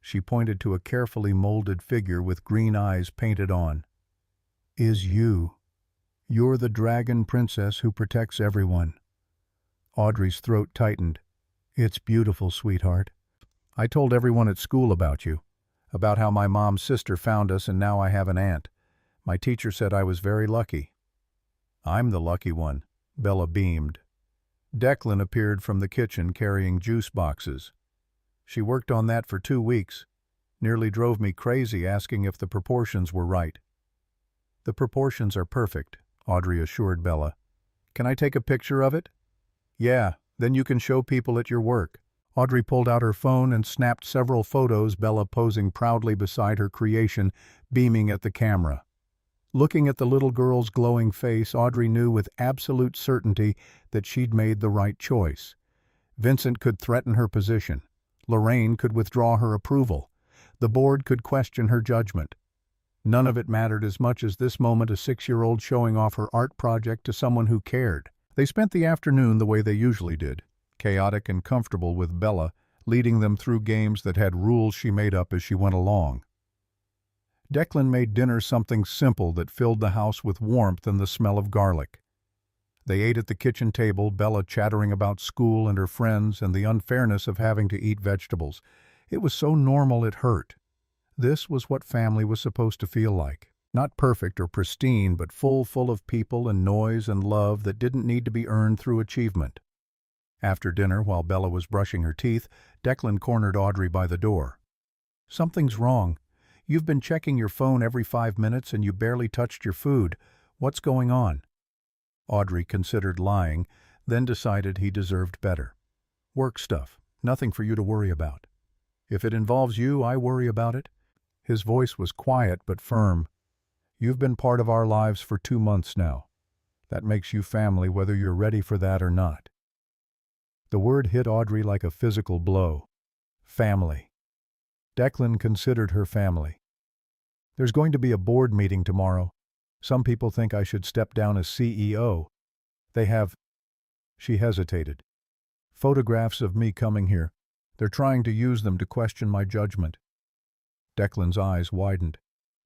She pointed to a carefully molded figure with green eyes painted on. "Is you. You're the dragon princess who protects everyone." Audrey's throat tightened. "It's beautiful, sweetheart. I told everyone at school about you, about how my mom's sister found us and now I have an aunt. My teacher said I was very lucky." "I'm the lucky one," Bella beamed. Declan appeared from the kitchen carrying juice boxes. "She worked on that for 2 weeks. Nearly drove me crazy asking if the proportions were right." "The proportions are perfect," Audrey assured Bella. "Can I take a picture of it?" "Yeah, then you can show people at your work." Audrey pulled out her phone and snapped several photos, Bella posing proudly beside her creation, beaming at the camera. Looking at the little girl's glowing face, Audrey knew with absolute certainty that she'd made the right choice. Vincent could threaten her position. Lorraine could withdraw her approval. The board could question her judgment. None of it mattered as much as this moment, a 6-year-old showing off her art project to someone who cared. They spent the afternoon the way they usually did, chaotic and comfortable, with Bella leading them through games that had rules she made up as she went along. Declan made dinner something simple that filled the house with warmth and the smell of garlic. They ate at the kitchen table, Bella chattering about school and her friends and the unfairness of having to eat vegetables. It was so normal it hurt. This was what family was supposed to feel like. Not perfect or pristine, but full of people and noise and love that didn't need to be earned through achievement. After dinner, while Bella was brushing her teeth, Declan cornered Audrey by the door. "Something's wrong. You've been checking your phone every 5 minutes and you barely touched your food. What's going on?" Audrey considered lying, then decided he deserved better. "Work stuff. Nothing for you to worry about." "If it involves you, I worry about it." His voice was quiet but firm. "You've been part of our lives for 2 months now. That makes you family whether you're ready for that or not." The word hit Audrey like a physical blow. Family. Declan considered her family. "There's going to be a board meeting tomorrow. Some people think I should step down as CEO. They have—" She hesitated. "Photographs of me coming here. They're trying to use them to question my judgment." Declan's eyes widened.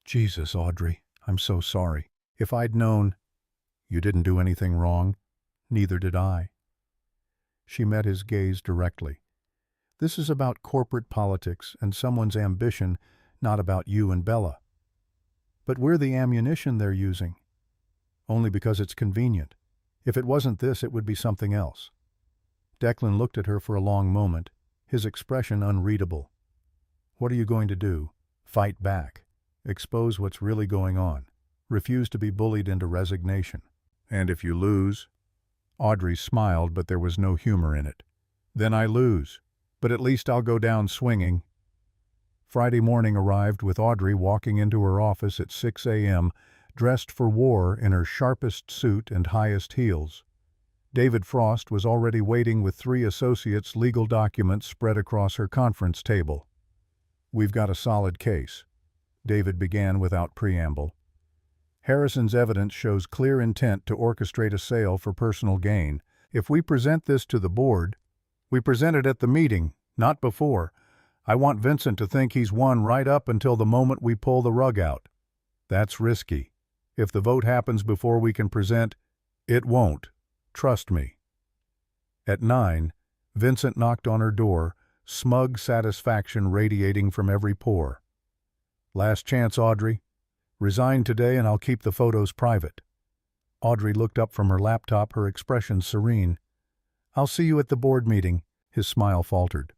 "Jesus, Audrey, I'm so sorry. If I'd known—" "You didn't do anything wrong. Neither did I." She met his gaze directly. "This is about corporate politics and someone's ambition, Not about you and Bella. But we're the ammunition they're using. Only because it's convenient. If it wasn't this, it would be something else. Declan looked at her for a long moment, his expression unreadable. What are you going to do? Fight back. Expose what's really going on. Refuse to be bullied into resignation. And if you lose? Audrey smiled, but there was no humor in it. Then I lose. But at least I'll go down swinging. Friday morning arrived with Audrey walking into her office at 6 a.m., dressed for war in her sharpest suit and highest heels. David Frost was already waiting with 3 associates' legal documents spread across her conference table. We've got a solid case, David began without preamble. Harrison's evidence shows clear intent to orchestrate a sale for personal gain. If we present this to the board, we present it at the meeting, not before. I want Vincent to think he's won right up until the moment we pull the rug out. That's risky. If the vote happens before we can present, it won't. Trust me. At 9, Vincent knocked on her door, smug satisfaction radiating from every pore. Last chance, Audrey. Resign today and I'll keep the photos private. Audrey looked up from her laptop, her expression serene. I'll see you at the board meeting. His smile faltered.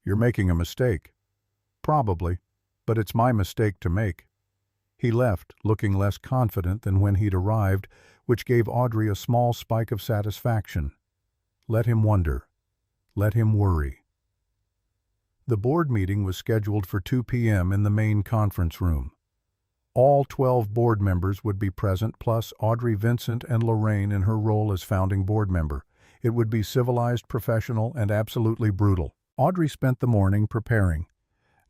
You're making a mistake. Probably, but it's my mistake to make. He left, looking less confident than when he'd arrived, which gave Audrey a small spike of satisfaction. Let him wonder. Let him worry. The board meeting was scheduled for 2 p.m. in the main conference room. All 12 board members would be present, plus Audrey, Vincent, and Lorraine in her role as founding board member. It would be civilized, professional, and absolutely brutal. Audrey spent the morning preparing.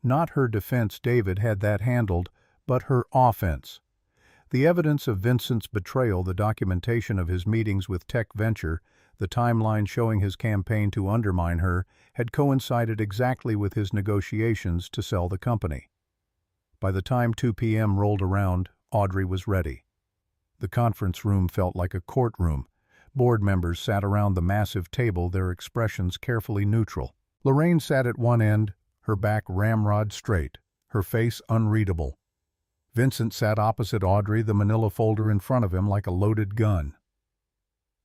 Not her defense, David had that handled, but her offense. The evidence of Vincent's betrayal, the documentation of his meetings with Tech Venture, the timeline showing his campaign to undermine her, had coincided exactly with his negotiations to sell the company. By the time 2 p.m. rolled around, Audrey was ready. The conference room felt like a courtroom. Board members sat around the massive table, their expressions carefully neutral. Lorraine sat at one end, her back ramrod straight, her face unreadable. Vincent sat opposite Audrey, the manila folder in front of him like a loaded gun.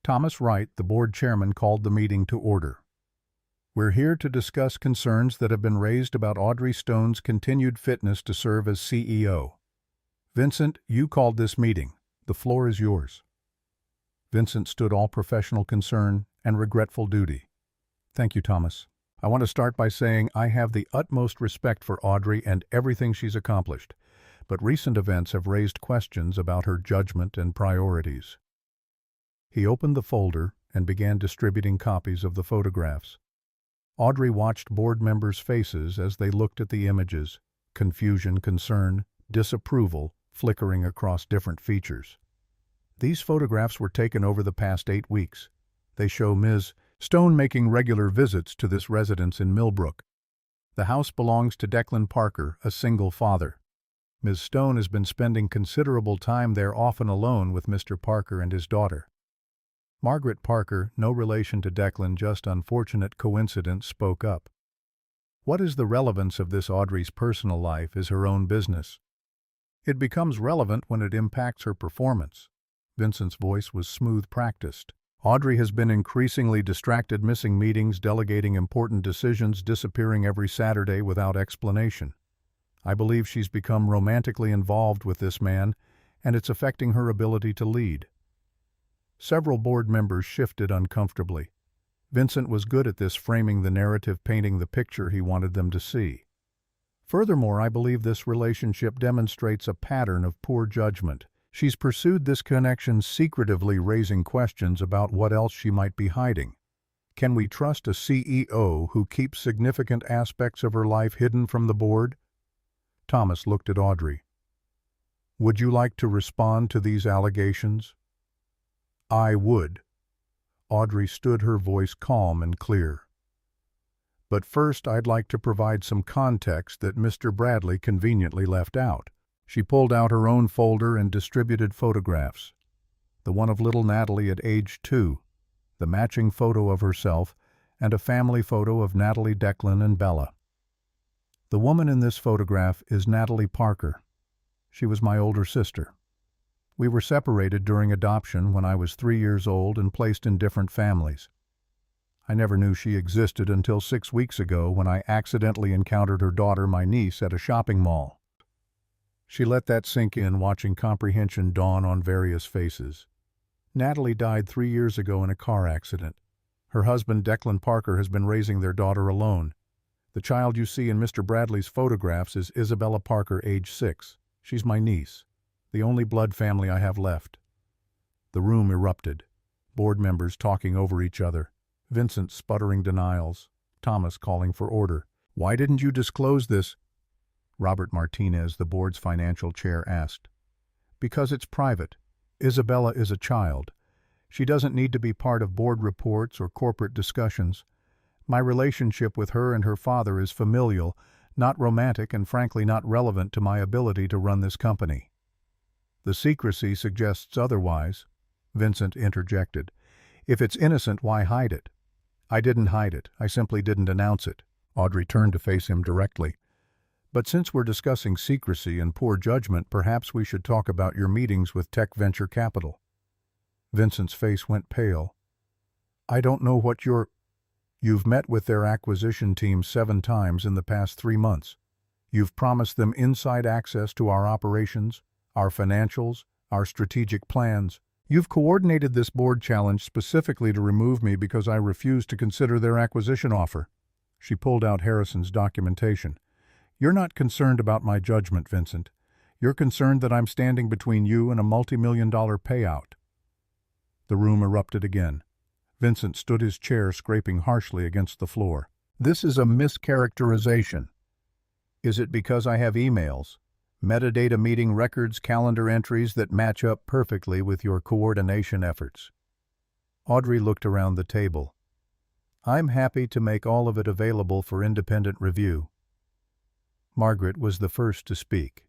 Thomas Wright, the board chairman, called the meeting to order. We're here to discuss concerns that have been raised about Audrey Stone's continued fitness to serve as CEO. Vincent, you called this meeting. The floor is yours. Vincent stood all professional concern and regretful duty. Thank you, Thomas. I want to start by saying I have the utmost respect for Audrey and everything she's accomplished, but recent events have raised questions about her judgment and priorities. He opened the folder and began distributing copies of the photographs. Audrey watched board members' faces as they looked at the images, confusion, concern, disapproval flickering across different features. These photographs were taken over the past 8 weeks. They show Ms. Stone making regular visits to this residence in Millbrook. The house belongs to Declan Parker, a single father. Ms. Stone has been spending considerable time there, often alone with Mr. Parker and his daughter. Margaret Parker, no relation to Declan, just unfortunate coincidence, spoke up. What is the relevance of this? Audrey's personal life is her own business. It becomes relevant when it impacts her performance. Vincent's voice was smooth, practiced. Audrey has been increasingly distracted, missing meetings, delegating important decisions, disappearing every Saturday without explanation. I believe she's become romantically involved with this man, and it's affecting her ability to lead. Several board members shifted uncomfortably. Vincent was good at this, framing the narrative, painting the picture he wanted them to see. Furthermore, I believe this relationship demonstrates a pattern of poor judgment. She's pursued this connection secretively, raising questions about what else she might be hiding. Can we trust a CEO who keeps significant aspects of her life hidden from the board? Thomas looked at Audrey. Would you like to respond to these allegations? I would. Audrey stood, her voice calm and clear. But first, I'd like to provide some context that Mr. Bradley conveniently left out. She pulled out her own folder and distributed photographs. The one of little Natalie at age 2, the matching photo of herself, and a family photo of Natalie, Declan, and Bella. The woman in this photograph is Natalie Parker. She was my older sister. We were separated during adoption when I was 3 years old and placed in different families. I never knew she existed until 6 weeks ago when I accidentally encountered her daughter, my niece, at a shopping mall. She let that sink in, watching comprehension dawn on various faces. Natalie died 3 years ago in a car accident. Her husband, Declan Parker, has been raising their daughter alone. The child you see in Mr. Bradley's photographs is Isabella Parker, age 6. She's my niece, the only blood family I have left. The room erupted. Board members talking over each other. Vincent sputtering denials. Thomas calling for order. "Why didn't you disclose this?" Robert Martinez, the board's financial chair, asked. "Because it's private. Isabella is a child. She doesn't need to be part of board reports or corporate discussions. My relationship with her and her father is familial, not romantic, and frankly not relevant to my ability to run this company." "The secrecy suggests otherwise," Vincent interjected. "If it's innocent, why hide it?" "I didn't hide it. I simply didn't announce it." Audrey turned to face him directly. "But since we're discussing secrecy and poor judgment, perhaps we should talk about your meetings with Tech Venture Capital." Vincent's face went pale. "I don't know what You've met with their acquisition team 7 times in the past 3 months. You've promised them inside access to our operations, our financials, our strategic plans. You've coordinated this board challenge specifically to remove me because I refused to consider their acquisition offer." She pulled out Harrison's documentation. "You're not concerned about my judgment, Vincent. You're concerned that I'm standing between you and a multi-million-dollar payout." The room erupted again. Vincent stood his chair, scraping harshly against the floor. "This is a mischaracterization. Is it because I have emails, metadata meeting records, calendar entries that match up perfectly with your coordination efforts?" Audrey looked around the table. "I'm happy to make all of it available for independent review." Margaret was the first to speak.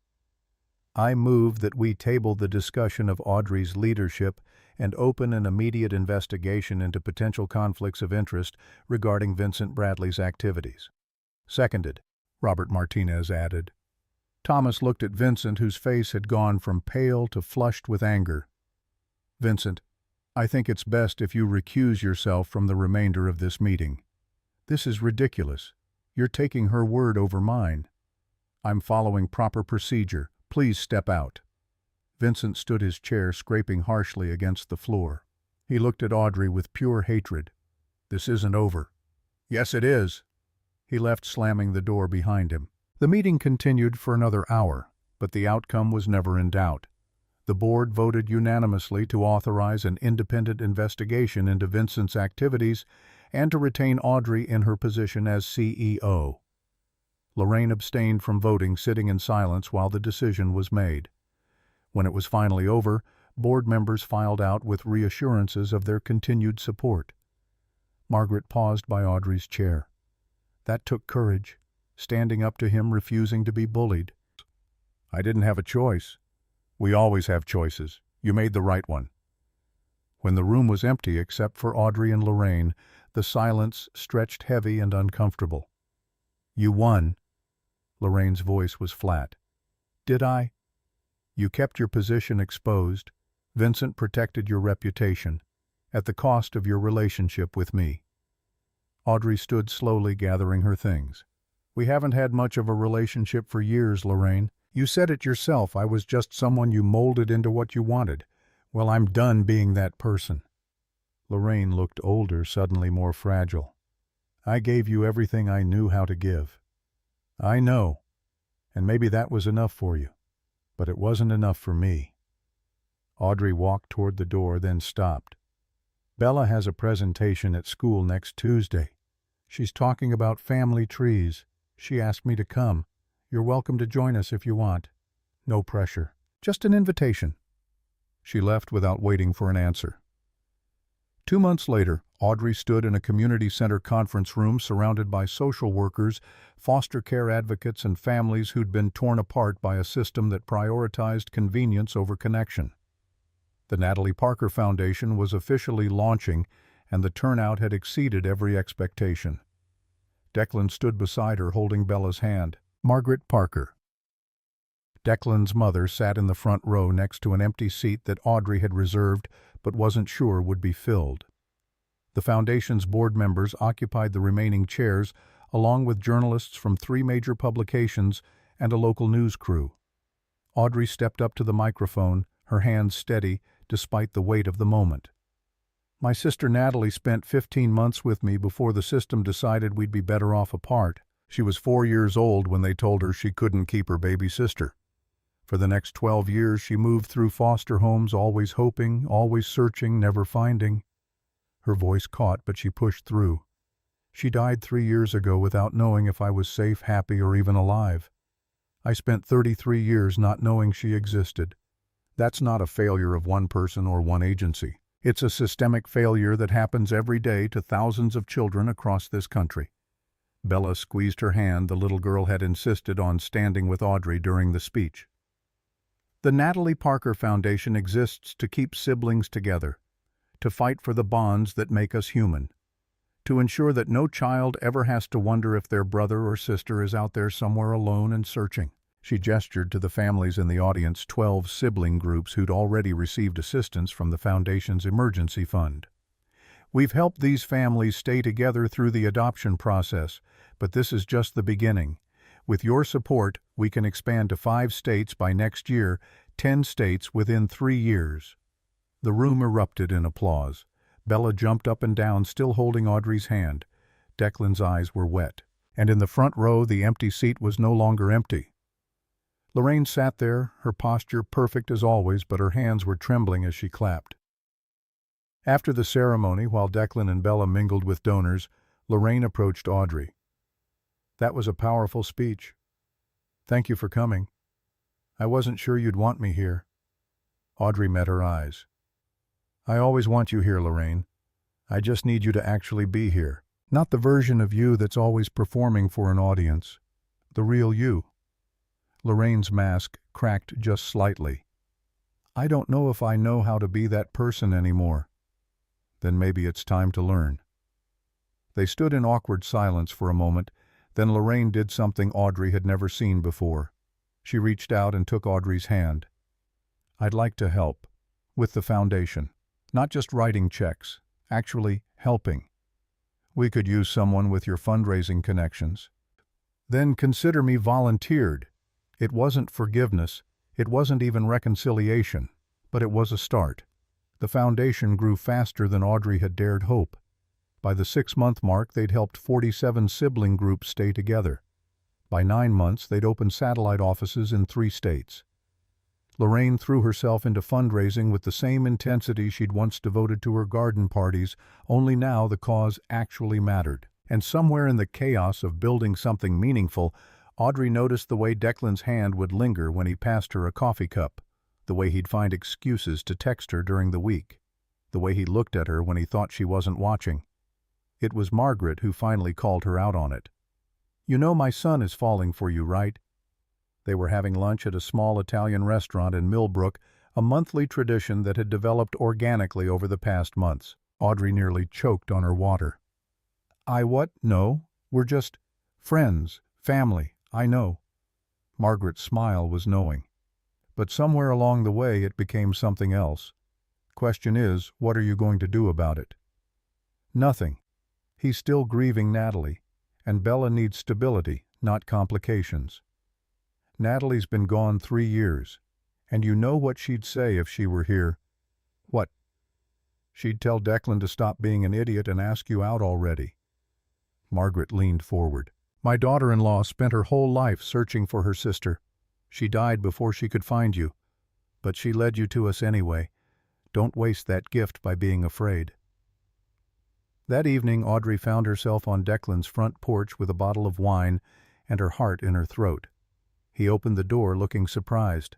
"I move that we table the discussion of Audrey's leadership and open an immediate investigation into potential conflicts of interest regarding Vincent Bradley's activities." "Seconded," Robert Martinez added. Thomas looked at Vincent, whose face had gone from pale to flushed with anger. "Vincent, I think it's best if you recuse yourself from the remainder of this meeting. This is ridiculous. You're taking her word over mine. I'm following proper procedure. Please step out." Vincent stood his chair, scraping harshly against the floor. He looked at Audrey with pure hatred. "This isn't over." "Yes, it is." He left, slamming the door behind him. The meeting continued for another hour, but the outcome was never in doubt. The board voted unanimously to authorize an independent investigation into Vincent's activities and to retain Audrey in her position as CEO. Lorraine abstained from voting, sitting in silence while the decision was made. When it was finally over, board members filed out with reassurances of their continued support. Margaret paused by Audrey's chair. That took courage, standing up to him, refusing to be bullied. "I didn't have a choice. We always have choices. You made the right one." When the room was empty except for Audrey and Lorraine, the silence stretched heavy and uncomfortable. "You won." Lorraine's voice was flat. "Did I?" "You kept your position exposed. Vincent protected your reputation, at the cost of your relationship with me." Audrey stood slowly, gathering her things. "We haven't had much of a relationship for years, Lorraine. You said it yourself. I was just someone you molded into what you wanted. Well, I'm done being that person." Lorraine looked older, suddenly more fragile. "I gave you everything I knew how to give." "I know, and maybe that was enough for you. But it wasn't enough for me." Audrey walked toward the door, then stopped. "Bella has a presentation at school next Tuesday. She's talking about family trees. She asked me to come. You're welcome to join us if you want. No pressure. Just an invitation." She left without waiting for an answer. 2 months later, Audrey stood in a community center conference room surrounded by social workers, foster care advocates, and families who'd been torn apart by a system that prioritized convenience over connection. The Natalie Parker Foundation was officially launching, and the turnout had exceeded every expectation. Declan stood beside her, holding Bella's hand. Margaret Parker. Declan's mother sat in the front row next to an empty seat that Audrey had reserved but wasn't sure would be filled. The Foundation's board members occupied the remaining chairs, along with journalists from 3 major publications and a local news crew. Audrey stepped up to the microphone, her hands steady, despite the weight of the moment. My sister Natalie spent 15 months with me before the system decided we'd be better off apart. She was 4 years old when they told her she couldn't keep her baby sister. For the next 12 years, she moved through foster homes, always hoping, always searching, never finding. Her voice caught, but she pushed through. She died 3 years ago without knowing if I was safe, happy, or even alive. I spent 33 years not knowing she existed. That's not a failure of one person or one agency. It's a systemic failure that happens every day to thousands of children across this country. Bella squeezed her hand. The little girl had insisted on standing with Audrey during the speech. The Natalie Parker Foundation exists to keep siblings together, to fight for the bonds that make us human, to ensure that no child ever has to wonder if their brother or sister is out there somewhere alone and searching. She gestured to the families in the audience, 12 sibling groups who'd already received assistance from the Foundation's emergency fund. We've helped these families stay together through the adoption process, but this is just the beginning. With your support, we can expand to 5 states by next year, 10 states within 3 years. The room erupted in applause. Bella jumped up and down, still holding Audrey's hand. Declan's eyes were wet. And in the front row, the empty seat was no longer empty. Lorraine sat there, her posture perfect as always, but her hands were trembling as she clapped. After the ceremony, while Declan and Bella mingled with donors, Lorraine approached Audrey. "That was a powerful speech. Thank you for coming. I wasn't sure you'd want me here." Audrey met her eyes. "I always want you here, Lorraine. I just need you to actually be here. Not the version of you that's always performing for an audience. The real you." Lorraine's mask cracked just slightly. "I don't know if I know how to be that person anymore." "Then maybe it's time to learn." They stood in awkward silence for a moment. Then Lorraine did something Audrey had never seen before. She reached out and took Audrey's hand. "I'd like to help. With the Foundation. Not just writing checks. Actually helping. We could use someone with your fundraising connections." "Then consider me volunteered." It wasn't forgiveness. It wasn't even reconciliation. But it was a start. The Foundation grew faster than Audrey had dared hope. By the 6-month mark, they'd helped 47 sibling groups stay together. By 9 months, they'd opened satellite offices in 3 states. Lorraine threw herself into fundraising with the same intensity she'd once devoted to her garden parties, only now the cause actually mattered. And somewhere in the chaos of building something meaningful, Audrey noticed the way Declan's hand would linger when he passed her a coffee cup, the way he'd find excuses to text her during the week, the way he looked at her when he thought she wasn't watching. It was Margaret who finally called her out on it. "You know my son is falling for you, right?" They were having lunch at a small Italian restaurant in Millbrook, a monthly tradition that had developed organically over the past months. Audrey nearly choked on her water. No, we're just friends, family, I know." Margaret's smile was knowing. But somewhere along the way it became something else. "Question is, what are you going to do about it?" "Nothing. He's still grieving Natalie, and Bella needs stability, not complications. Natalie's been gone 3 years, and you know what she'd say if she were here." "What?" "She'd tell Declan to stop being an idiot and ask you out already." Margaret leaned forward. "My daughter-in-law spent her whole life searching for her sister. She died before she could find you. But she led you to us anyway. Don't waste that gift by being afraid." That evening, Audrey found herself on Declan's front porch with a bottle of wine and her heart in her throat. He opened the door looking surprised.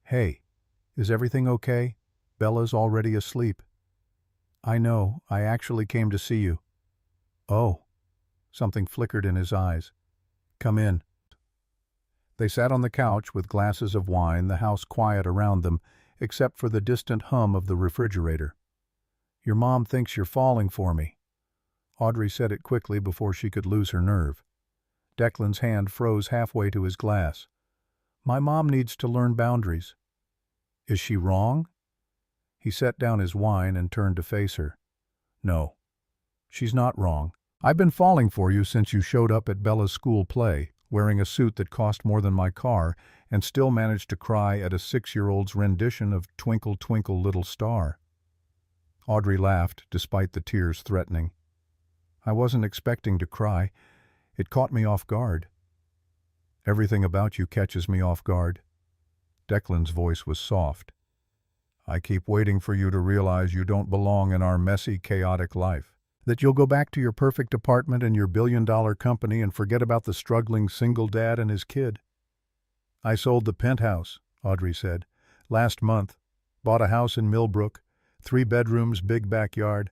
"Hey, is everything okay? Bella's already asleep." "I know, I actually came to see you." "Oh." Something flickered in his eyes. "Come in." They sat on the couch with glasses of wine, the house quiet around them, except for the distant hum of the refrigerator. "Your mom thinks you're falling for me." Audrey said it quickly before she could lose her nerve. Declan's hand froze halfway to his glass. My mom needs to learn boundaries. Is she wrong? He set down his wine and turned to face her. No, she's not wrong. I've been falling for you since you showed up at Bella's school play, wearing a suit that cost more than my car, and still managed to cry at a 6-year-old's rendition of Twinkle, Twinkle, Little Star. Audrey laughed, despite the tears threatening. I wasn't expecting to cry. It caught me off guard. Everything about you catches me off guard. Declan's voice was soft. I keep waiting for you to realize you don't belong in our messy, chaotic life. That you'll go back to your perfect apartment and your billion-dollar company and forget about the struggling single dad and his kid. I sold the penthouse, Audrey said, last month. Bought a house in Millbrook, 3 bedrooms, big backyard.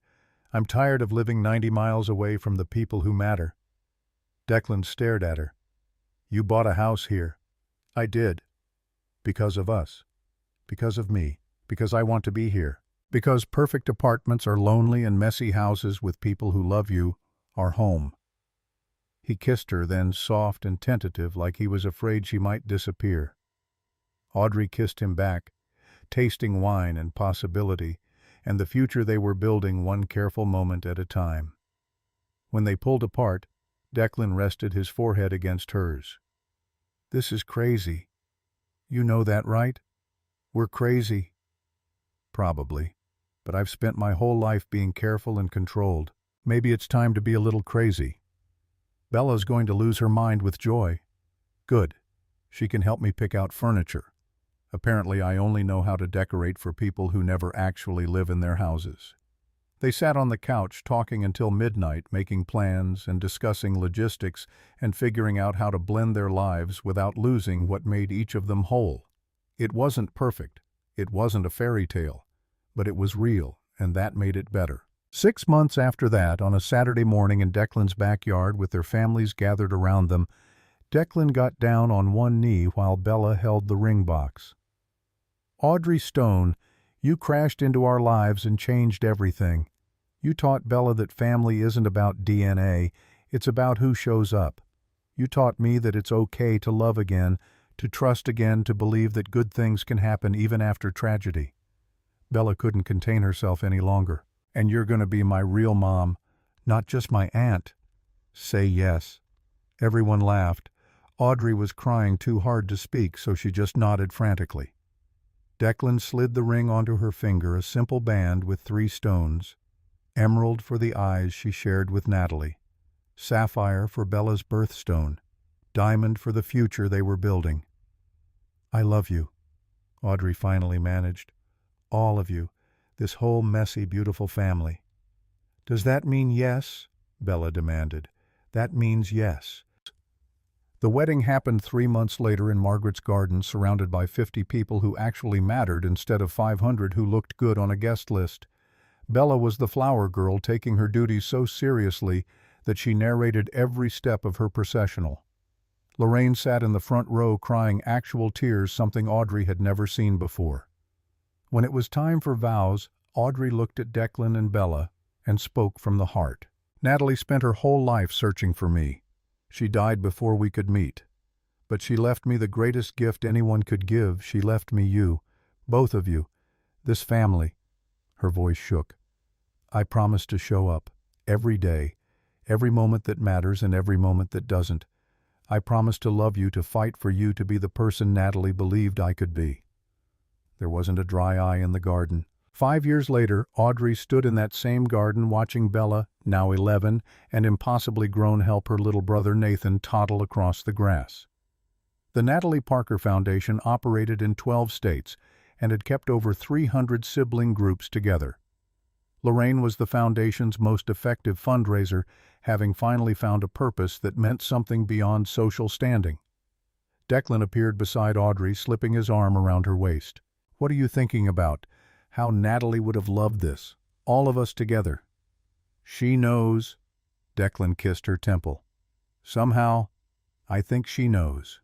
I'm tired of living 90 miles away from the people who matter. Declan stared at her. You bought a house here. I did. Because of us. Because of me. Because I want to be here. Because perfect apartments are lonely and messy houses with people who love you are home. He kissed her, then soft and tentative, like he was afraid she might disappear. Audrey kissed him back, tasting wine and possibility, and the future they were building one careful moment at a time. When they pulled apart, Declan rested his forehead against hers. This is crazy. You know that, right? We're crazy. Probably. But I've spent my whole life being careful and controlled. Maybe it's time to be a little crazy. Bella's going to lose her mind with joy. Good. She can help me pick out furniture. Apparently, I only know how to decorate for people who never actually live in their houses. They sat on the couch talking until midnight, making plans and discussing logistics and figuring out how to blend their lives without losing what made each of them whole. It wasn't perfect. It wasn't a fairy tale. But it was real, and that made it better. 6 months after that, on a Saturday morning in Declan's backyard with their families gathered around them, Declan got down on one knee while Bella held the ring box. Audrey Stone, you crashed into our lives and changed everything. You taught Bella that family isn't about DNA, it's about who shows up. You taught me that it's okay to love again, to trust again, to believe that good things can happen even after tragedy. Bella couldn't contain herself any longer. And you're going to be my real mom, not just my aunt. Say yes. Everyone laughed. Audrey was crying too hard to speak, so she just nodded frantically. Declan slid the ring onto her finger, a simple band with 3 stones. Emerald for the eyes she shared with Natalie. Sapphire for Bella's birthstone. Diamond for the future they were building. I love you, Audrey finally managed. All of you, this whole messy, beautiful family. Does that mean yes? Bella demanded. That means yes. The wedding happened 3 months later in Margaret's garden, surrounded by 50 people who actually mattered instead of 500 who looked good on a guest list. Bella was the flower girl, taking her duties so seriously that she narrated every step of her processional. Lorraine sat in the front row crying actual tears, something Audrey had never seen before. When it was time for vows, Audrey looked at Declan and Bella and spoke from the heart. Natalie spent her whole life searching for me. She died before we could meet. But she left me the greatest gift anyone could give. She left me you, both of you, this family. Her voice shook. I promise to show up, every day, every moment that matters and every moment that doesn't. I promise to love you, to fight for you, to be the person Natalie believed I could be. There wasn't a dry eye in the garden. 5 years later, Audrey stood in that same garden watching Bella, now 11, and impossibly grown, help her little brother Nathan toddle across the grass. The Natalie Parker Foundation operated in 12 states and had kept over 300 sibling groups together. Lorraine was the foundation's most effective fundraiser, having finally found a purpose that meant something beyond social standing. Declan appeared beside Audrey, slipping his arm around her waist. What are you thinking about? How Natalie would have loved this. All of us together. She knows. Declan kissed her temple. Somehow, I think she knows.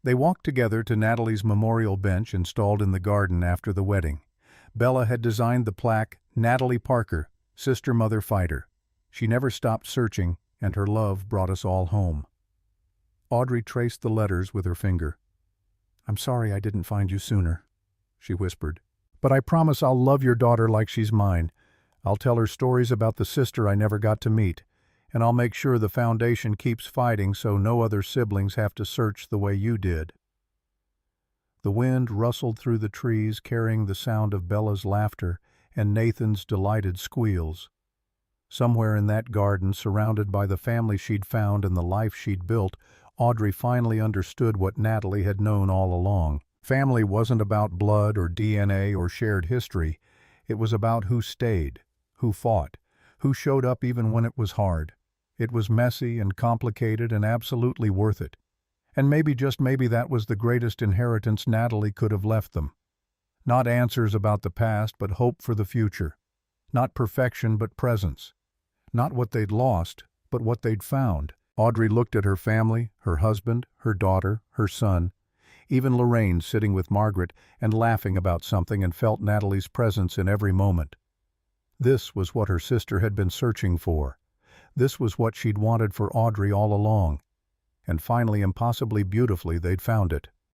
They walked together to Natalie's memorial bench installed in the garden after the wedding. Bella had designed the plaque, Natalie Parker, Sister Mother Fighter. She never stopped searching, and her love brought us all home." Audrey traced the letters with her finger. "I'm sorry I didn't find you sooner," she whispered. "But I promise I'll love your daughter like she's mine. I'll tell her stories about the sister I never got to meet, and I'll make sure the Foundation keeps fighting so no other siblings have to search the way you did." The wind rustled through the trees, carrying the sound of Bella's laughter and Nathan's delighted squeals. Somewhere in that garden, surrounded by the family she'd found and the life she'd built, Audrey finally understood what Natalie had known all along. Family wasn't about blood or DNA or shared history. It was about who stayed, who fought, who showed up even when it was hard. It was messy and complicated and absolutely worth it. And maybe, just maybe, that was the greatest inheritance Natalie could have left them. Not answers about the past, but hope for the future. Not perfection, but presence. Not what they'd lost, but what they'd found. Audrey looked at her family, her husband, her daughter, her son, even Lorraine sitting with Margaret and laughing about something, and felt Natalie's presence in every moment. This was what her sister had been searching for. This was what she'd wanted for Audrey all along. And finally, impossibly beautifully, they'd found it.